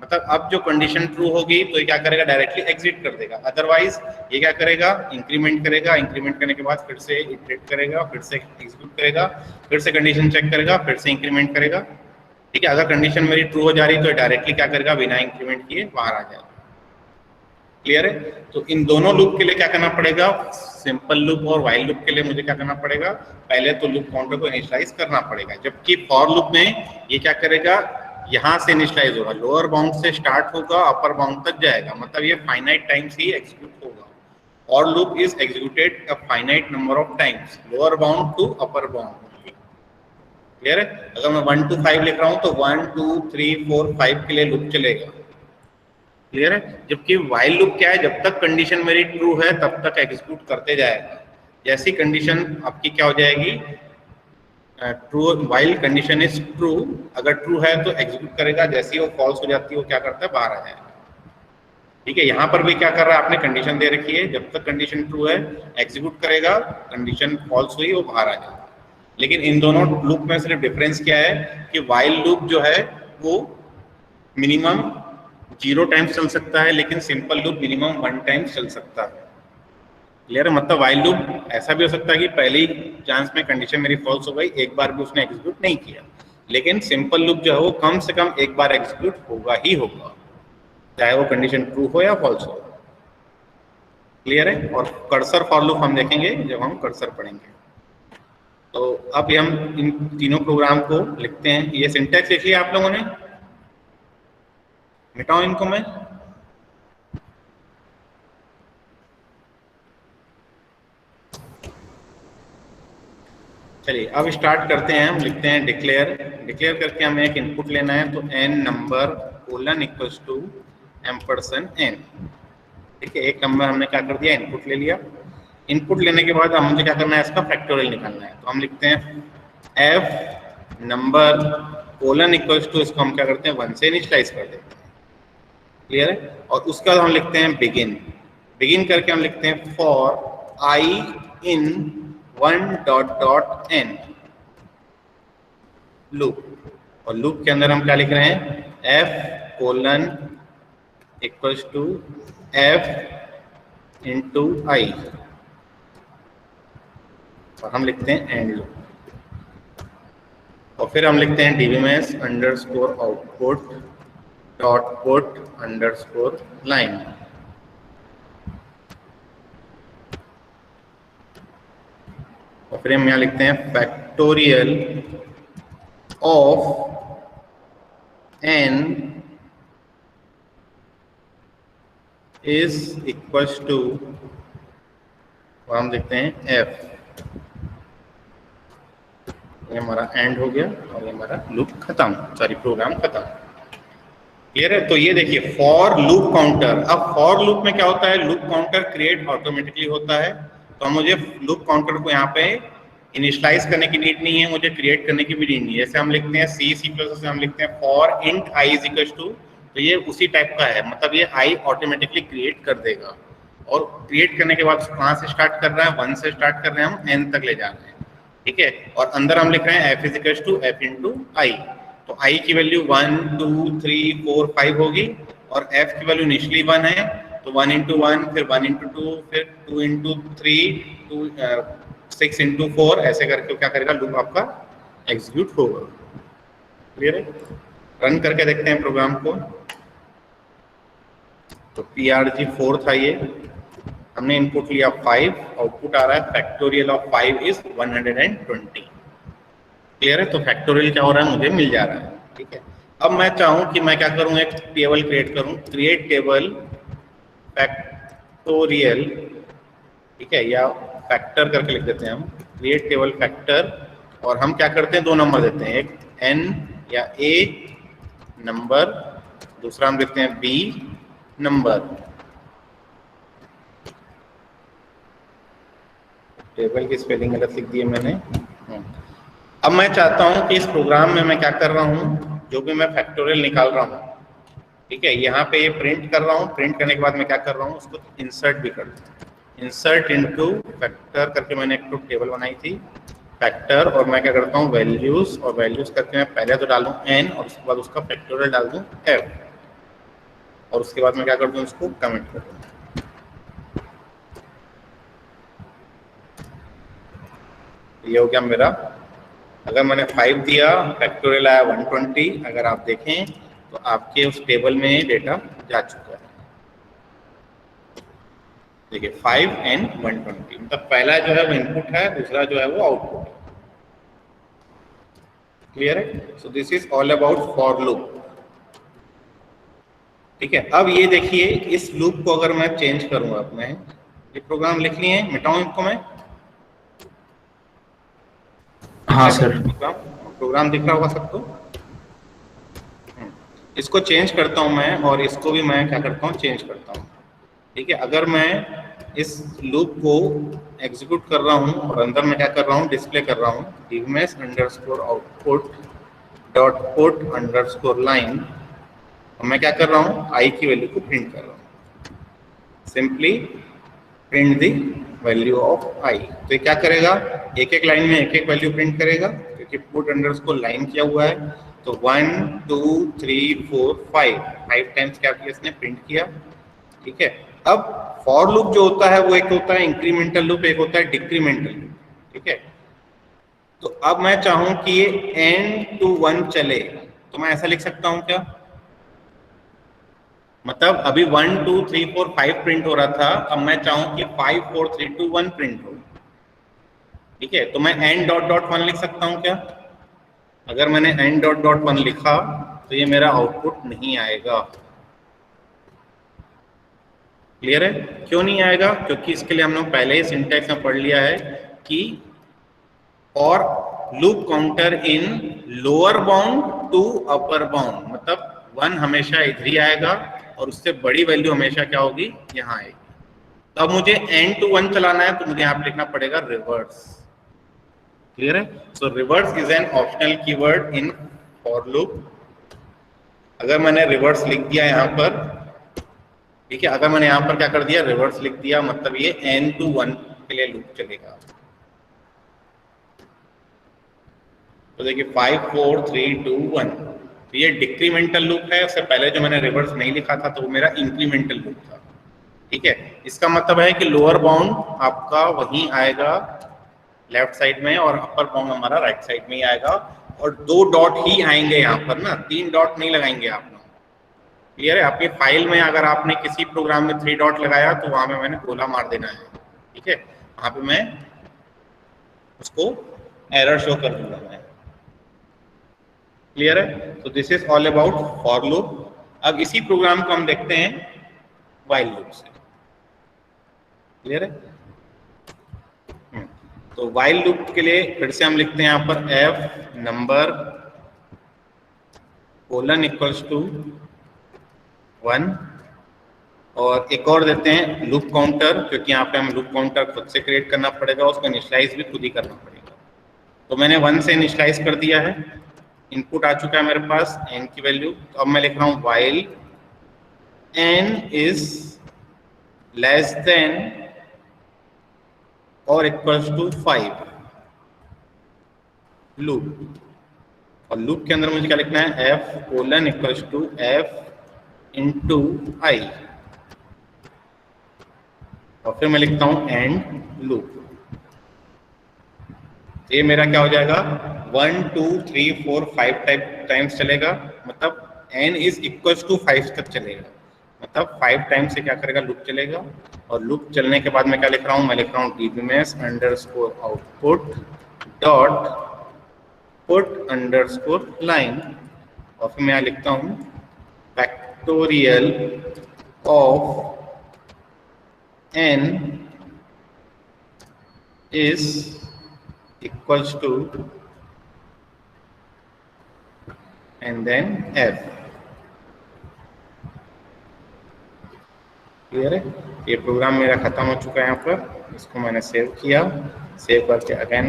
मतलब अब जो कंडीशन ट्रू होगी तो ये क्या करेगा? डायरेक्टली एग्जिट कर देगा। अदरवाइज ये क्या करेगा? इंक्रीमेंट करेगा, इंक्रीमेंट करने के बाद फिर से इटरेट करेगा, फिर से एग्जीक्यूट करेगा, फिर से कंडीशन चेक करेगा, फिर से इंक्रीमेंट करेगा। ठीक है? अगर कंडीशन मेरी ट्रू हो जा रही तो डायरेक्टली क्या करेगा? बिना इंक्रीमेंट किए बाहर आ जाएगा। क्लियर है? तो इन दोनों लूप के लिए क्या करना पड़ेगा? सिंपल लूप और वाइल लूप के लिए मुझे क्या करना पड़ेगा? पहले तो लूप काउंटर को इनिशियलाइज करना पड़ेगा। जबकि फॉर लूप में ये क्या करेगा? यहाँ से इनिशियलाइज होगा, लोअर बाउंड से स्टार्ट होगा, अपर बाउंड तक जाएगा। मतलब ये फाइनाइट टाइम्स ही एग्जीक्यूट होगा। For loop is executed a finite number of times, lower bound to upper bound. Clear है? अगर मैं 1 to 5 लिख रहा हूं तो 1 2 3 4 5 के लिए लूप चलेगा। क्लियर है? जबकि वाइल लूप क्या है? जब तक कंडीशन मेरी ट्रू है तब तक एग्जीक्यूट करते जाएगा। जैसी कंडीशन आपकी क्या हो जाएगी, true, while condition is true, अगर ट्रू है तो एग्जीक्यूट करेगा, जैसे ही वो फॉल्स हो जाती है वो क्या करता है, बाहर आ जाएगा। ठीक है, यहाँ पर भी क्या कर रहा है, आपने कंडीशन दे रखी है, जब तक कंडीशन ट्रू है एग्जीक्यूट करेगा, कंडीशन फॉल्स हुई वो बाहर आ जाएगा। लेकिन इन दोनों लूप में सिर्फ डिफरेंस क्या है कि वाइल लूप जो है वो मिनिमम 0 टाइम्स चल सकता है, लेकिन सिंपल लूप मिनिमम 1 टाइम्स चल सकता है। क्लियर है, मतलब वाइल लूप ऐसा भी हो सकता है कि पहले ही चांस में कंडीशन मेरी फॉल्स हो गई, एक बार भी उसने एग्जीक्यूट नहीं किया, लेकिन सिंपल लूप जो है वो कम से कम एक बार एग्जीक्यूट होगा ही होगा, चाहे वो कंडीशन ट्रू हो या फॉल्स हो। क्लियर है, और कर्सर फॉर लूप हम देखेंगे जब हम कर्सर पढ़ेंगे। तो अब हम इन तीनों प्रोग्राम को लिखते हैं। ये सिंटैक्स लिख लिया आप लोगों ने, मिटाओ इनको मैं। चलिए अब स्टार्ट करते हैं, हम लिखते हैं डिक्लेयर। डिक्लेयर करके हमें एक इनपुट लेना है, तो n number colon equals to %n। ठीक है, एक नंबर हमने क्या कर दिया, इनपुट ले लिया। इनपुट लेने के बाद मुझे क्या करना है, इसका फैक्टोरियल निकालना है, तो हम लिखते हैं f number colon equals to, इसको हम क्या करते हैं 1 से इनिशियलाइज कर देते हैं। क्लियर है, और उसके बाद हम लिखते हैं बिगिन। बिगिन करके हम लिखते हैं फॉर I in 1 ... लूप, और लूप के अंदर हम क्या लिख रहे हैं, f colon equals to f into I, और हम लिखते हैं एंड लूप, और फिर हम लिखते हैं dbms underscore output dot put underscore line. और फिर हम यहाँ लिखते हैं factorial of n is equals to, और हम लिखते हैं f। ये हमारा एंड हो गया और ये हमारा लूप खत्म, सॉरी प्रोग्राम खत्म। क्लियर है, तो ये देखिए फॉर लूप काउंटर। अब फॉर लूप में क्या होता है, लूप काउंटर क्रिएट ऑटोमेटिकली होता है, तो मुझे लूप काउंटर को यहाँ पे इनिशियलाइज करने की नीड नहीं है, मुझे क्रिएट करने की भी नीड नहीं है। जैसे हम लिखते हैं C++ से हम लिखते हैं for int I is equal to, तो ये उसी टाइप का है, मतलब ये I ऑटोमेटिकली क्रिएट कर देगा, और क्रिएट करने के बाद कहाँ से स्टार्ट कर रहा है, 1 से स्टार्ट कर रहे हैं, हम n तक ले जा रहे हैं। ठीक है, और अंदर हम लिख रहे हैं f is equal to f into I, तो I की वैल्यू 1 2 3 4 5 होगी, और f की वैल्यू इनिशियली 1 है, तो 1 इंटू 1, फिर 1 इंटू 2, फिर 2 इंटू 3, 6 इंटू 4, ऐसे करके क्या करेगा, लूप आपका एग्जीक्यूट होगा। क्लियर है, रन करके देखते हैं प्रोग्राम को। तो PRG4 था ये, हमने इनपुट लिया 5, आउटपुट आ रहा है फैक्टोरियल ऑफ 5 इज 120। क्लियर है, तो फैक्टोरियल क्या हो रहा है, मुझे मिल जा रहा है। ठीक है, अब मैं चाहूँ कि मैं क्या करूँ, एक टेबल क्रिएट करूँ, क्रिएट टेबल फैक्टोरियल, ठीक है, या फैक्टर करके लिख देते हैं हम, क्रिएट टेबल फैक्टर, और हम क्या करते हैं 2 नंबर देते हैं, एक n या a नंबर, दूसरा हम लिखते हैं b नंबर। टेबल की स्पेलिंग गलत लिख दी है मैंने। अब मैं चाहता हूं कि इस प्रोग्राम में मैं क्या कर रहा हूं, जो भी मैं फैक्टोरियल निकाल रहा हूं, ठीक है, यहाँ पे ये प्रिंट कर रहा हूँ, प्रिंट करने के बाद मैं क्या कर रहा हूँ, उसको इंसर्ट भी कर दूँ। इंसर्ट इनटू फैक्टर करके मैंने एक टेबल बनाई थी फैक्टर, और मैं क्या करता हूँ वैल्यूज, और वैल्यूज करके मैं पहले तो डालूँ n, और उसके बाद उसका फैक्टोरियल डाल दूँ f, और उसके बाद मैं क्या कर दूँ, उसको कमेंट कर दूँ। ये हो गया मेरा, अगर मैंने 5 दिया, फैक्टोरियल आया 120, अगर आप देखें तो आपके उस टेबल में डेटा जा चुका है। देखिए 5 and 120, मतलब पहला जो है वो इनपुट है, दूसरा जो है वो आउटपुट है। क्लियर है, so this is all about for loop. ठीक है, अब ये देखिए इस लूप को अगर मैं चेंज करूंगा, अपने ये प्रोग्राम लिख लिए, मिटाऊं इनको मैं। हाँ सर, प्रोग्राम दिख रहा होगा सबको। इसको चेंज करता हूं मैं, और इसको भी मैं क्या करता हूं, चेंज करता हूं। ठीक है, अगर मैं इस लूप को एग्जीक्यूट कर रहा हूँ और अंदर मैं क्या कर रहा हूँ, डिस्प्ले कर रहा हूँ divmes underscore output dot put underscore line, और मैं क्या कर रहा हूँ, आई की वैल्यू को प्रिंट कर रहा हूँ, simply print the value of I. तो ये क्या करेगा, एक एक लाइन में एक एक वैल्यू प्रिंट करेगा, क्योंकि पुट अंडरस्कोर लाइन किया हुआ है। तो 1 2 3 4 5 टाइम्स क्या किया इसने, प्रिंट किया। ठीक है, अब फॉर लूप जो होता है वो एक होता है इंक्रीमेंटल लूप, एक होता है डिक्रीमेंटल लूप। ठीक है, तो अब मैं चाहूं कि ये n to 1 चले, तो मैं ऐसा लिख सकता हूं क्या, मतलब अभी 1 2 3 4 5 प्रिंट हो रहा था, अब मैं चाहूं कि 5 4 3 2 1 प्रिंट हो। ठीक है, तो मैं n डॉट डॉट 1 लिख सकता हूं क्या? अगर मैंने n डॉट डॉट 1 लिखा तो ये मेरा आउटपुट नहीं आएगा। क्लियर है? क्यों नहीं आएगा? क्योंकि इसके लिए हम लोग पहले ही सिंटैक्स में पढ़ लिया है कि और loop counter in lower bound to upper bound, मतलब 1 हमेशा इधर ही आएगा और उससे बड़ी वैल्यू हमेशा क्या होगी, यहाँ आएगी। तो अब मुझे n to 1 चलाना है, तो मुझे यहाँ पे लिखना पड़ेगा रिवर्स। क्लियर है? सो reverse is an optional keyword in for loop. अगर मैंने रिवर्स लिख दिया यहाँ पर, ठीक है, अगर मैंने यहाँ पर क्या कर दिया, रिवर्स लिख दिया, मतलब ये n to 1 के लिए लूप चलेगा। तो देखिए 5 4 3 2 1, तो ये डिक्रीमेंटल लूप है। उससे पहले जो मैंने रिवर्स नहीं लिखा था तो वो मेरा इंक्रीमेंटल लूप था। ठीक है, इसका मतलब है कि लोअर बाउंड आपका वहीं आएगा लेफ्ट साइड में और अपर बाउंड हमारा राइट साइड में ही आएगा, और 2 डॉट ही आएंगे यहाँ पर ना, 3 डॉट नहीं लगाएंगे आप लोग। क्लियर है? आपकी फाइल में अगर आपने किसी प्रोग्राम में 3 डॉट लगाया तो वहां पे मैंने गोला मार देना है। ठीक है, वहां पे मैं उसको एरर शो कर दूंगा मैं। क्लियर है? तो this is all about for loop. अब इसी प्रोग्राम को हम देखते हैं व्हाइल लूप से। क्लियर है? तो व्हाइल लूप के लिए फिर से हम लिखते हैं यहाँ पर F number colon equals to 1, और एक और देते हैं लूप काउंटर, क्योंकि यहाँ पे हम लूप काउंटर खुद से क्रिएट करना पड़ेगा, उसको इनिशियलाइज भी खुद ही करना पड़ेगा। तो मैंने 1 से इनिशियलाइज कर दिया है, इनपुट आ चुका है मेरे पास n की वैल्यू। तो अब मैं लिख रहा हूँ while n is less than और इक्वल्स टू 5 लूप, और लूप के अंदर मुझे क्या लिखना है, f colon equals to f into I, और फिर मैं लिखता हूं एंड लूप। ये मेरा क्या हो जाएगा, 1 2 3 4 5 टाइम्स चलेगा, मतलब n इज इक्वल्स टू 5 तक चलेगा, मतलब 5 टाइम्स से क्या करेगा, लूप चलेगा। और लूप चलने के बाद मैं क्या लिख रहा हूँ, मैं लिख रहा हूँ divmes underscore output dot put underscore line, और फिर मैं यहाँ लिखता हूँ factorial of n is equals to and then f। Clear है? ये प्रोग्राम मेरा खत्म हो चुका है यहाँ पर, इसको मैंने सेव किया, सेव करके अगेन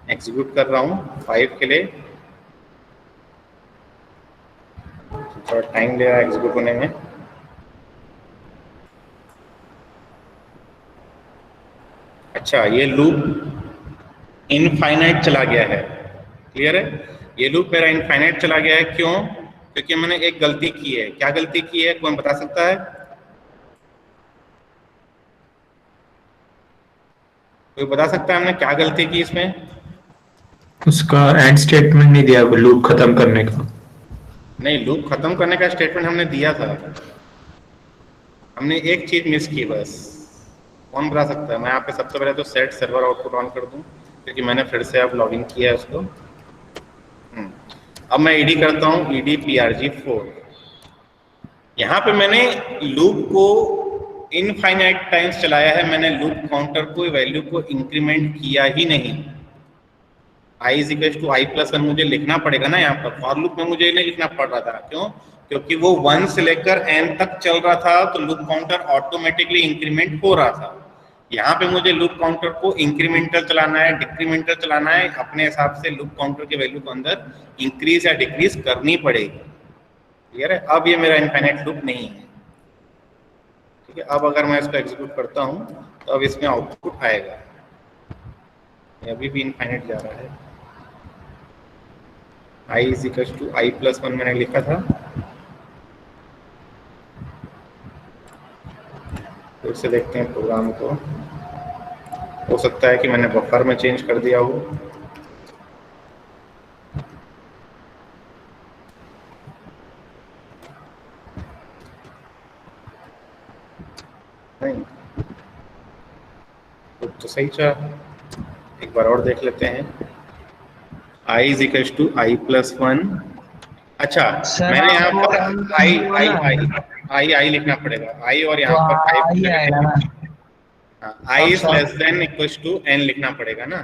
एग्जीक्यूट कर रहा हूँ 5 के लिए। थोड़ा टाइम ले रहा है एग्जीक्यूट होने में। अच्छा, ये लूप इनफाइनाइट चला गया है। क्लियर है? ये लूप मेरा इनफाइनाइट चला गया है, क्यों? क्योंकि मैंने एक गलती की है। क्या गलती की है, कौन बता सकता है? कोई बता सकता है हमने क्या गलती की इसमें? उसका एंड स्टेटमेंट नहीं दिया लूप खत्म करने का। नहीं, लूप खत्म करने का स्टेटमेंट हमने दिया था, हमने एक चीज मिस की बस। कौन बता सकता है? मैं यहाँ पे सबसे पहले तो सेट सर्वर आउटपुट ऑन कर दूं, क्योंकि मैंने फिर से अब लॉगिन किया है उसको। अब मैं ईडी करता हूँ, ईडी prg4। यहाँ पे मैंने लूप को इनफाइनाइट टाइम्स चलाया है, मैंने लूप काउंटर को वैल्यू को इंक्रीमेंट किया ही नहीं। i is equal to I plus one मुझे लिखना पड़ेगा ना यहाँ पर। फॉर लूप में मुझे नहीं लिखना पड़ रहा था, क्यों? क्योंकि वो 1 से लेकर n तक चल रहा था, तो लूप काउंटर ऑटोमेटिकली इंक्रीमेंट हो रहा था। यहाँ पे मुझे लूप काउंटर को इंक्रीमेंटल चलाना है, डिक्रीमेंटल चलाना है, अपने हिसाब से लूप काउंटर की वैल्यू को अंदर इंक्रीज या डिक्रीज करनी पड़ेगी। क्लियर है? अब ये मेरा इनफाइनाइट लूप नहीं है। ठीक है, अब अगर मैं इसको एग्जीक्यूट करता हूँ तो अब इसमें आउटपुट आएगा। अभी भी इनफाइनाइट जा रहा है। i is equal to I plus one मैंने लिखा था, फिर से देखते हैं प्रोग्राम को। हो सकता है कि मैंने बफर में चेंज कर दिया हो। नहीं, तो सही चला। एक बार और देख लेते हैं। i is equal to I plus one. अच्छा, मैंने यहाँ पर आई लिखना पड़ेगा, आई और यहाँ पर I is less than equal to N लिखना पड़ेगा ना।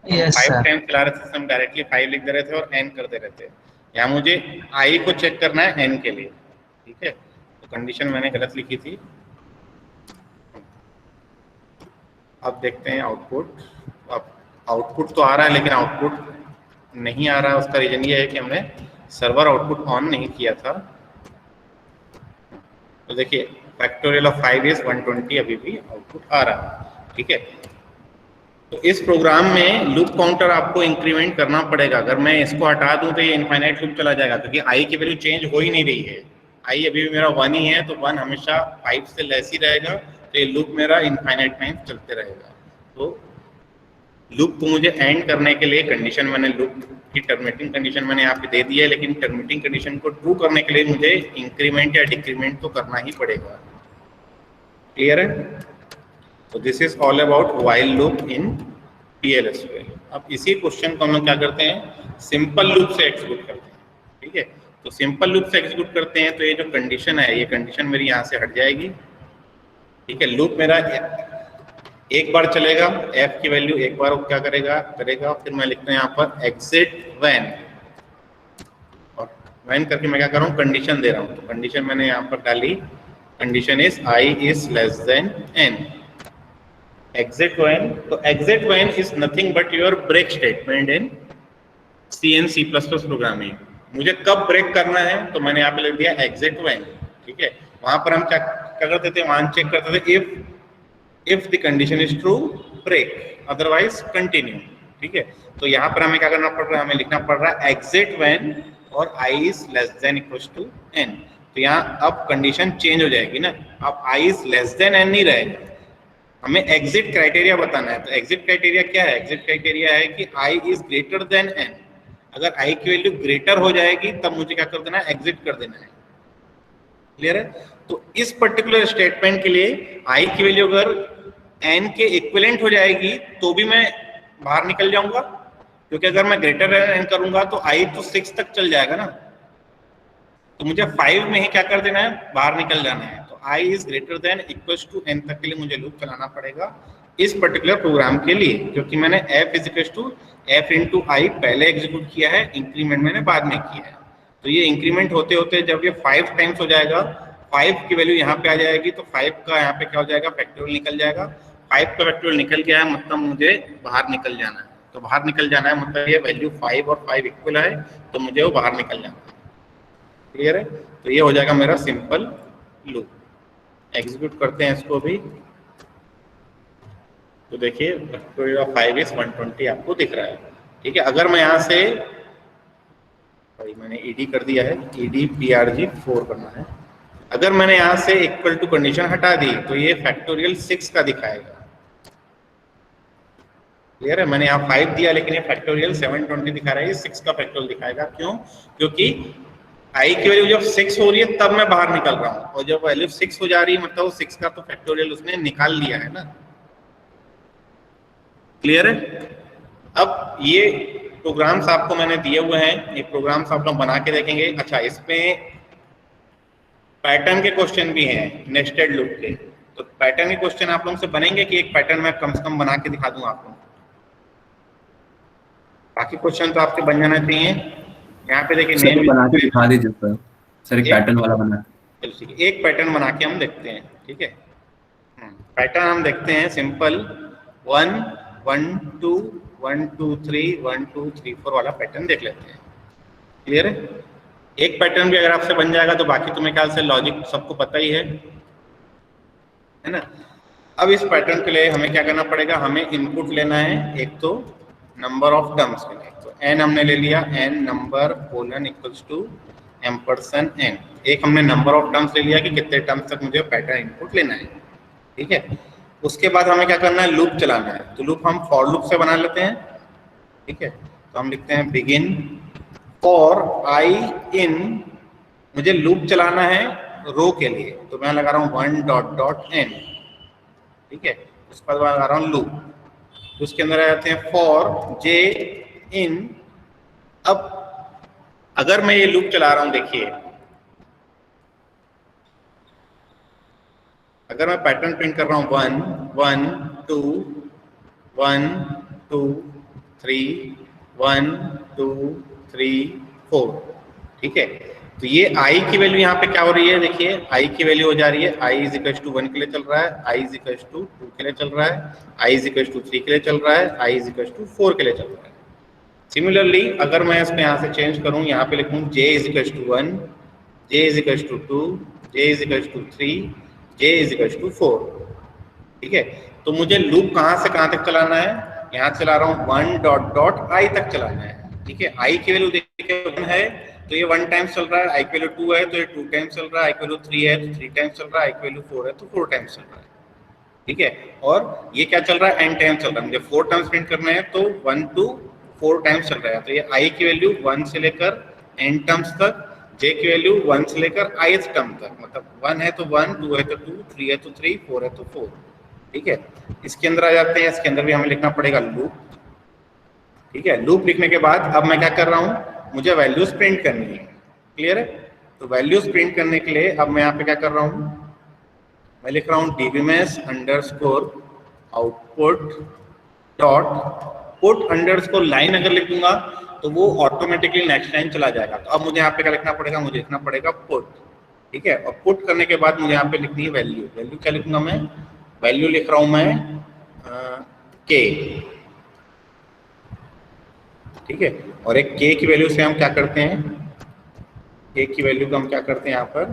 Yes 5 sir. टाइम्स चला रहे थे, हम डायरेक्टली 5 लिख दे रहे थे और n कर दे रहे थे। यहाँ मुझे i को चेक करना है n के लिए। ठीक है, तो कंडीशन मैंने गलत लिखी थी। अब देखते हैं आउटपुट। अब आउटपुट तो आ रहा है, लेकिन आउटपुट नहीं आ रहा है। उसका रीजन ये है कि हमने सर्वर आउटपुट ऑन नहीं किया था। तो देखिए, फैक्टोरियल ऑफ 5 इज 120, अभी भी आउटपुट आ रहा है। ठीक है, तो इस प्रोग्राम में लूप काउंटर आपको इंक्रीमेंट करना पड़ेगा। अगर मैं इसको हटा दूं तो ये इनफाइनाइट लूप चला जाएगा, क्योंकि i की वैल्यू चेंज हो ही नहीं रही है। i अभी भी मेरा 1 ही है, तो 1 हमेशा 5 से लेस ही रहेगा, तो ये लूप मेरा इनफाइनाइट टाइम चलते रहेगा। तो लूप को मुझे एंड करने के लिए कंडीशन मैंने लूप की टर्मिनेटिंग कंडीशन मैंने यहाँ पे दे दी है, लेकिन टर्मिनेटिंग कंडीशन को ट्रू करने के लिए मुझे इंक्रीमेंट या डिक्रीमेंट तो करना ही पड़ेगा। क्लियर है? तो this is all about while loop in PLSQL। अब इसी क्वेश्चन को हम लोग क्या करते हैं, सिंपल लूप से एग्जीक्यूट करते हैं। ठीक है, तो सिंपल लूप से एग्जीक्यूट करते हैं तो ये जो कंडीशन है, ये कंडीशन मेरी यहाँ से हट जाएगी। ठीक है, लूप मेरा एक बार चलेगा, f की वैल्यू एक बार क्या करेगा, फिर मैं लिखता हूँ यहाँ पर एग्जिट व्हेन, और व्हेन करके मैं क्या कर रहा हूँ, कंडीशन दे रहा हूँ। तो कंडीशन मैंने यहाँ पर डाली, condition is i is less then n। exit when, तो exit when is nothing but your break statement in C and C++ programming. मुझे कब ब्रेक करना है, तो मैंने यहाँ पे लिख दिया exit when। ठीक है, वहां पर हम क्या करते थे, वहां चेक करते थे if the condition is true break, otherwise continue। ठीक है, तो यहाँ पर हमें क्या करना पड़ रहा है, हमें लिखना पड़ रहा है exit when और i is less than equals to n। तो यहाँ अब कंडीशन चेंज हो जाएगी ना, अब i is less than n नहीं रहेगा, हमें एग्जिट क्राइटेरिया बताना है। तो एग्जिट क्राइटेरिया क्या है, एग्जिट क्राइटेरिया है कि i is greater then n। अगर i की वैल्यू ग्रेटर हो जाएगी तब मुझे क्या कर देना है, एग्जिट कर देना है। क्लियर है? तो इस पर्टिकुलर स्टेटमेंट के लिए i की वैल्यू अगर n के इक्विवेलेंट हो जाएगी तो भी मैं बाहर निकल जाऊंगा, क्योंकि अगर मैं ग्रेटर देन n करूंगा तो i तो 6 तक चल जाएगा ना, तो मुझे 5 में ही क्या कर देना है, बाहर निकल जाना है। तो i is greater than equals to n तक के लिए मुझे लूप चलाना पड़ेगा इस पर्टिकुलर प्रोग्राम के लिए, क्योंकि मैंने f is equals to f into I पहले एग्जीक्यूट किया है, इंक्रीमेंट मैंने बाद में किया है। तो ये इंक्रीमेंट होते होते जब ये 5 टाइम्स हो जाएगा, 5 की वैल्यू यहाँ पे आ जाएगी, तो 5 का यहाँ पे क्या हो जाएगा, फैक्टोरियल निकल जाएगा। 5 का फैक्टोरियल निकल गया है, मतलब मुझे बाहर निकल जाना है। तो बाहर निकल जाना है मतलब ये वैल्यू 5 और 5 इक्वल है, तो मुझे वो बाहर निकल जाना है। क्लियर है? तो ये हो जाएगा मेरा सिंपल लूप। एग्जीक्यूट करते हैं इसको भी, तो देखिए फैक्टोरियल ऑफ 5 इज 120 आपको दिख रहा है। ठीक है, अगर मैं यहाँ से, मैंने ed कर दिया है, ed prg 4 करना है। अगर मैंने यहाँ से इक्वल टू कंडीशन हटा दी तो ये फैक्टोरियल 6 का दिखाएगा। क्लियर है? मैंने यहाँ 5 दिया लेकिन ये फैक्टोरियल 720 दिखा रहा है, ये 6 का फैक्टोरियल दिखाएगा। क्यों? क्योंकि i की वैल्यू जब 6 हो रही है तब मैं बाहर निकल रहा हूँ, और जब वैल्यू 6 हो जा रही है मतलब 6 का तो फैक्टोरियल उसने निकाल लिया है ना। क्लियर है? अब ये प्रोग्राम्स आपको मैंने दिए हुए हैं, ये प्रोग्राम्स आप लोग बना के देखेंगे। अच्छा, इसमें पैटर्न के क्वेश्चन भी हैं नेस्टेड लूप के, तो पैटर्न के क्वेश्चन आप लोगों से बनेंगे कि एक पैटर्न मैं कम से कम बना के दिखा दूं आपको। बाकी क्वेश्चन तो आपके बन जाना चाहिए। यहाँ पे देखिए सर नेम, बना के दिखा दीजिए सर एक पैटर्न वाला बना के। चलो ठीक है, एक पैटर्न बना के हम देखते हैं, ठीक है। पैटर्न हम देखते हैं सिंपल 1 1 2 1 2 3 1 2 3 4 वाला पैटर्न देख लेते हैं। क्लियर है? एक पैटर्न भी अगर आपसे बन जाएगा तो बाकी तो मेरे ख्याल से लॉजिक सबको पता ही है ना। अब इस पैटर्न के लिए हमें क्या करना पड़ेगा, हमें इनपुट लेना है, एक तो नंबर ऑफ टर्म्स के लिए, तो n हमने ले लिया, n number colon equals to ampersand n। एक हमने नंबर ऑफ टर्म्स ले लिया कि कितने टर्म्स तक मुझे पैटर्न इनपुट लेना है, ठीक है। उसके बाद हमें क्या करना है, लूप चलाना है। तो लूप हम फॉर लूप से बना लेते हैं, ठीक है। तो हम लिखते हैं बिगिन फॉर आई इन, मुझे लूप चलाना है रो के लिए, तो मैं लगा रहा हूँ 1 डॉट डॉट n, ठीक है। उसके बाद लगा रहा हूँ लूप, तो उसके अंदर आ जाते हैं फॉर j इन। अब अगर मैं ये लूप चला रहा हूँ, देखिए अगर मैं पैटर्न प्रिंट कर रहा हूँ 1 1 2 1 2 3 1 2 3 4, ठीक है। तो ये i की वैल्यू यहाँ पे क्या हो रही है, देखिए i की वैल्यू हो जा रही है, i इज इक्वल टू 1 के लिए चल रहा है, i इज इक्वल टू 2 के लिए चल रहा है, i इज इक्वल टू 3 के लिए चल रहा है, i इज इक्वल टू 4 के लिए चल रहा है। सिमिलरली अगर मैं इसको यहाँ से चेंज करूँ, यहाँ पे लिखूँ j is equal to 1, j is equal to 2, j is equal to 3, j is equal to 4, ठीक है। तो मुझे लूप कहाँ से कहाँ तक चलाना है, यहाँ चला रहा हूँ 1 डॉट डॉट i तक चलाना है, ठीक है। i की वैल्यू देखिए 1 है तो ये 1 टाइम्स चल रहा है, i की वैल्यू 2 है तो ये 2 टाइम्स चल रहा है, i की वैल्यू 3 है तो 3 टाइम्स चल रहा है, i की वैल्यू 4 है तो 4 टाइम्स चल रहा है, ठीक है। और ये क्या चल रहा है, n टाइम्स चल रहा है, मुझे 4 टाइम्स प्रिंट करना है तो 1 to 4 टाइम्स चल रहा है। तो ये i की वैल्यू 1 से लेकर n टर्म्स तक, j की वैल्यू 1 से लेकर ith टर्म तक, मतलब 1 है तो 1, 2 है तो 2, 3 है तो 3, 4 है तो 4, ठीक है। इसके अंदर आ जाते हैं, इसके अंदर भी हमें लिखना पड़ेगा लूप, ठीक है। लूप लिखने के बाद अब मैं क्या कर रहा हूँ, मुझे वैल्यूज प्रिंट करनी है, क्लियर है। तो वैल्यूज प्रिंट करने के लिए अब मैं यहाँ पे क्या कर रहा हूँ, मैं लिख रहा हूँ dbms underscore output dot put underscore line. अगर लिख दूंगा तो वो ऑटोमेटिकली नेक्स्ट लाइन चला जाएगा। तो अब मुझे यहाँ पे क्या लिखना पड़ेगा, मुझे लिखना पड़ेगा पुट, ठीक है। और पुट करने के बाद मुझे यहाँ पे लिखनी है वैल्यू। वैल्यू क्या लिखूंगा मैं, वैल्यू लिख रहा हूँ मैं k, ठीक है। और एक k की वैल्यू से हम क्या करते हैं, k की वैल्यू को हम क्या करते हैं यहाँ पर,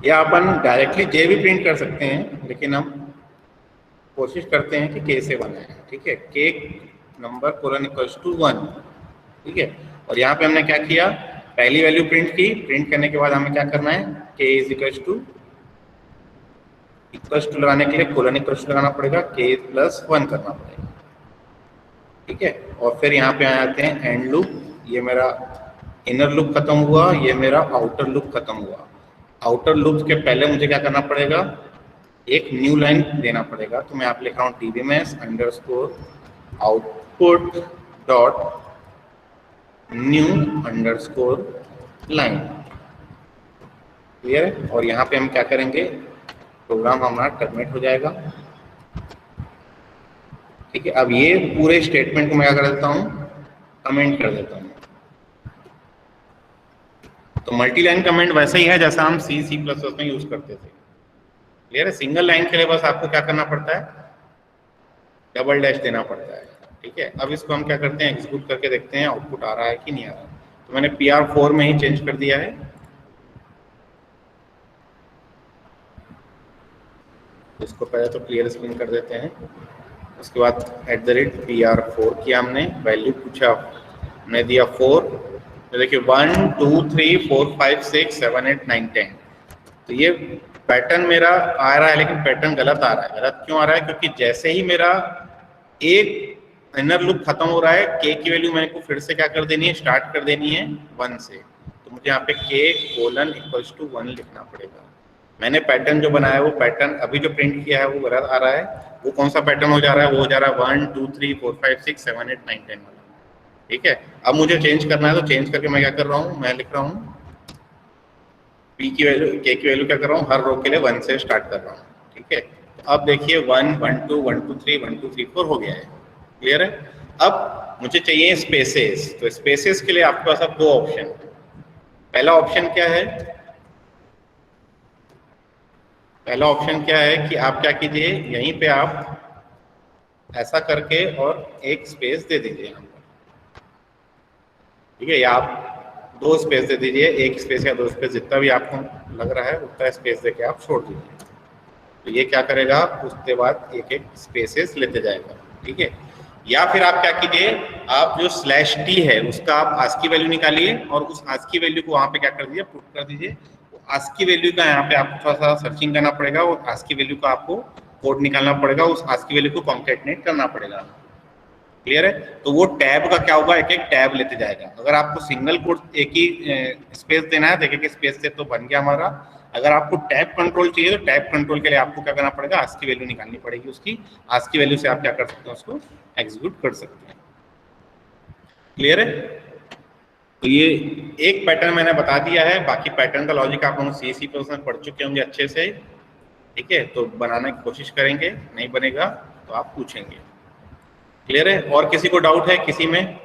या अपन डायरेक्टली j भी प्रिंट कर सकते हैं, लेकिन हम कोशिश करते हैं कि k से बनाए, ठीक है। k number colon equals to 1, ठीक है। और यहाँ पे हमने क्या किया, पहली वैल्यू प्रिंट की, प्रिंट करने के बाद हमें क्या करना है, k इज इक्वल्स टू लगाने के लिए कोलन इक्वल्स टू लगाना पड़ेगा, k प्लस 1 करना पड़ेगा, ठीक है। और फिर यहाँ पे आ जाते हैं एंड लूप। ये मेरा इनर लूप खत्म हुआ, ये मेरा आउटर लूप खत्म हुआ। आउटर लूप के पहले मुझे क्या करना पड़ेगा, एक न्यू लाइन देना पड़ेगा। तो मैं यहाँ पे लिख रहा हूँ dbms underscore output dot new underscore line, clear है। और यहाँ पे हम क्या करेंगे, प्रोग्राम हमारा टर्मिनेट हो जाएगा, ठीक है। अब ये पूरे स्टेटमेंट को मैं क्या कर देता हूँ, कमेंट कर देता हूँ। तो मल्टी लाइन कमेंट वैसे ही है जैसा हम C++ में यूज करते थे, क्लियर है। सिंगल लाइन के लिए बस आपको क्या करना पड़ता है, डबल डैश देना पड़ता है, ठीक है। अब इसको हम क्या करते हैं, एग्जीक्यूट करके देखते हैं आउटपुट आ रहा है कि नहीं आ रहा। तो मैंने PR4 में ही चेंज कर दिया है, इसको पहले तो क्लियर स्क्रीन कर देते हैं। उसके बाद @PR4 किया हमने, वैल्यू पूछा, हमने दिया 4, तो देखिए 1 2 3 4 5 6 7 8 9 10। तो ये पैटर्न मेरा आ रहा है, लेकिन पैटर्न गलत आ रहा है। गलत क्यों आ रहा है, क्योंकि जैसे ही मेरा एक इनर लूप खत्म हो रहा है, k की वैल्यू मेरे को फिर से क्या कर देनी है, स्टार्ट कर देनी है 1 से। तो मुझे यहाँ पे k कोलन इक्वल्स टू 1 लिखना पड़ेगा। मैंने पैटर्न जो बनाया है वो पैटर्न अभी जो प्रिंट किया है वो गलत आ रहा है। वो कौन सा पैटर्न हो जा रहा है, वो हो जा रहा है 1 2 3 4 5 6 7 8 9 10 वाला, ठीक है। अब मुझे चेंज करना है, तो चेंज करके मैं क्या कर रहा हूँ, मैं लिख रहा हूँ p की वैल्यू, k की वैल्यू क्या कर रहा हूँ, हर रो के लिए 1 से स्टार्ट कर रहा हूँ, ठीक है। अब देखिए 1 1 2 1 2 3 1 2 3 4 हो गया है, क्लियर है। अब मुझे चाहिए स्पेसेस, तो स्पेसेस के लिए आपके पास अब दो ऑप्शन। पहला ऑप्शन क्या है, पहला ऑप्शन क्या है कि आप क्या कीजिए, यहीं पे आप ऐसा करके और एक स्पेस दे दीजिए यहाँ पर, ठीक है, या आप दो स्पेस दे दीजिए, एक स्पेस या दो स्पेस, जितना भी आपको लग रहा है उतना स्पेस देके आप छोड़ दीजिए। तो ये क्या करेगा, उसके बाद एक एक स्पेसेस लेते जाएगा, ठीक है। या फिर आप क्या कीजिए, आप जो /t है उसका आप आस्की वैल्यू निकालिए और उस आस्की वैल्यू को वहां पे क्या कर दीजिए, पुट कर दीजिए। आस्की वैल्यू का यहाँ पे आपको थोड़ा सा सर्चिंग करना पड़ेगा और आस्की वैल्यू का आपको कोड निकालना पड़ेगा, उस आस्की वैल्यू को कॉन्कैटिनेट करना पड़ेगा। क्लियर है? तो वो टैब का क्या होगा, एक एक टैब लेते जाएगा। अगर आपको सिंगल कोड एक ही स्पेस देना है, देखिए कि स्पेस से तो बन गया हमारा। अगर आपको टैब कंट्रोल चाहिए तो टैब कंट्रोल के लिए आपको क्या करना पड़ेगा, आस्की वैल्यू निकालनी पड़ेगी उसकी। आस्की वैल्यू से आप क्या कर सकते हैं, उसको एग्जीक्यूट कर सकते हैं। क्लियर है? तो ये एक पैटर्न मैंने बता दिया है, बाकी पैटर्न का लॉजिक आप लोग C++ में पढ़ चुके होंगे अच्छे से, ठीक है। तो बनाने की कोशिश करेंगे, नहीं बनेगा तो आप पूछेंगे। क्लियर है? और किसी को डाउट है किसी में?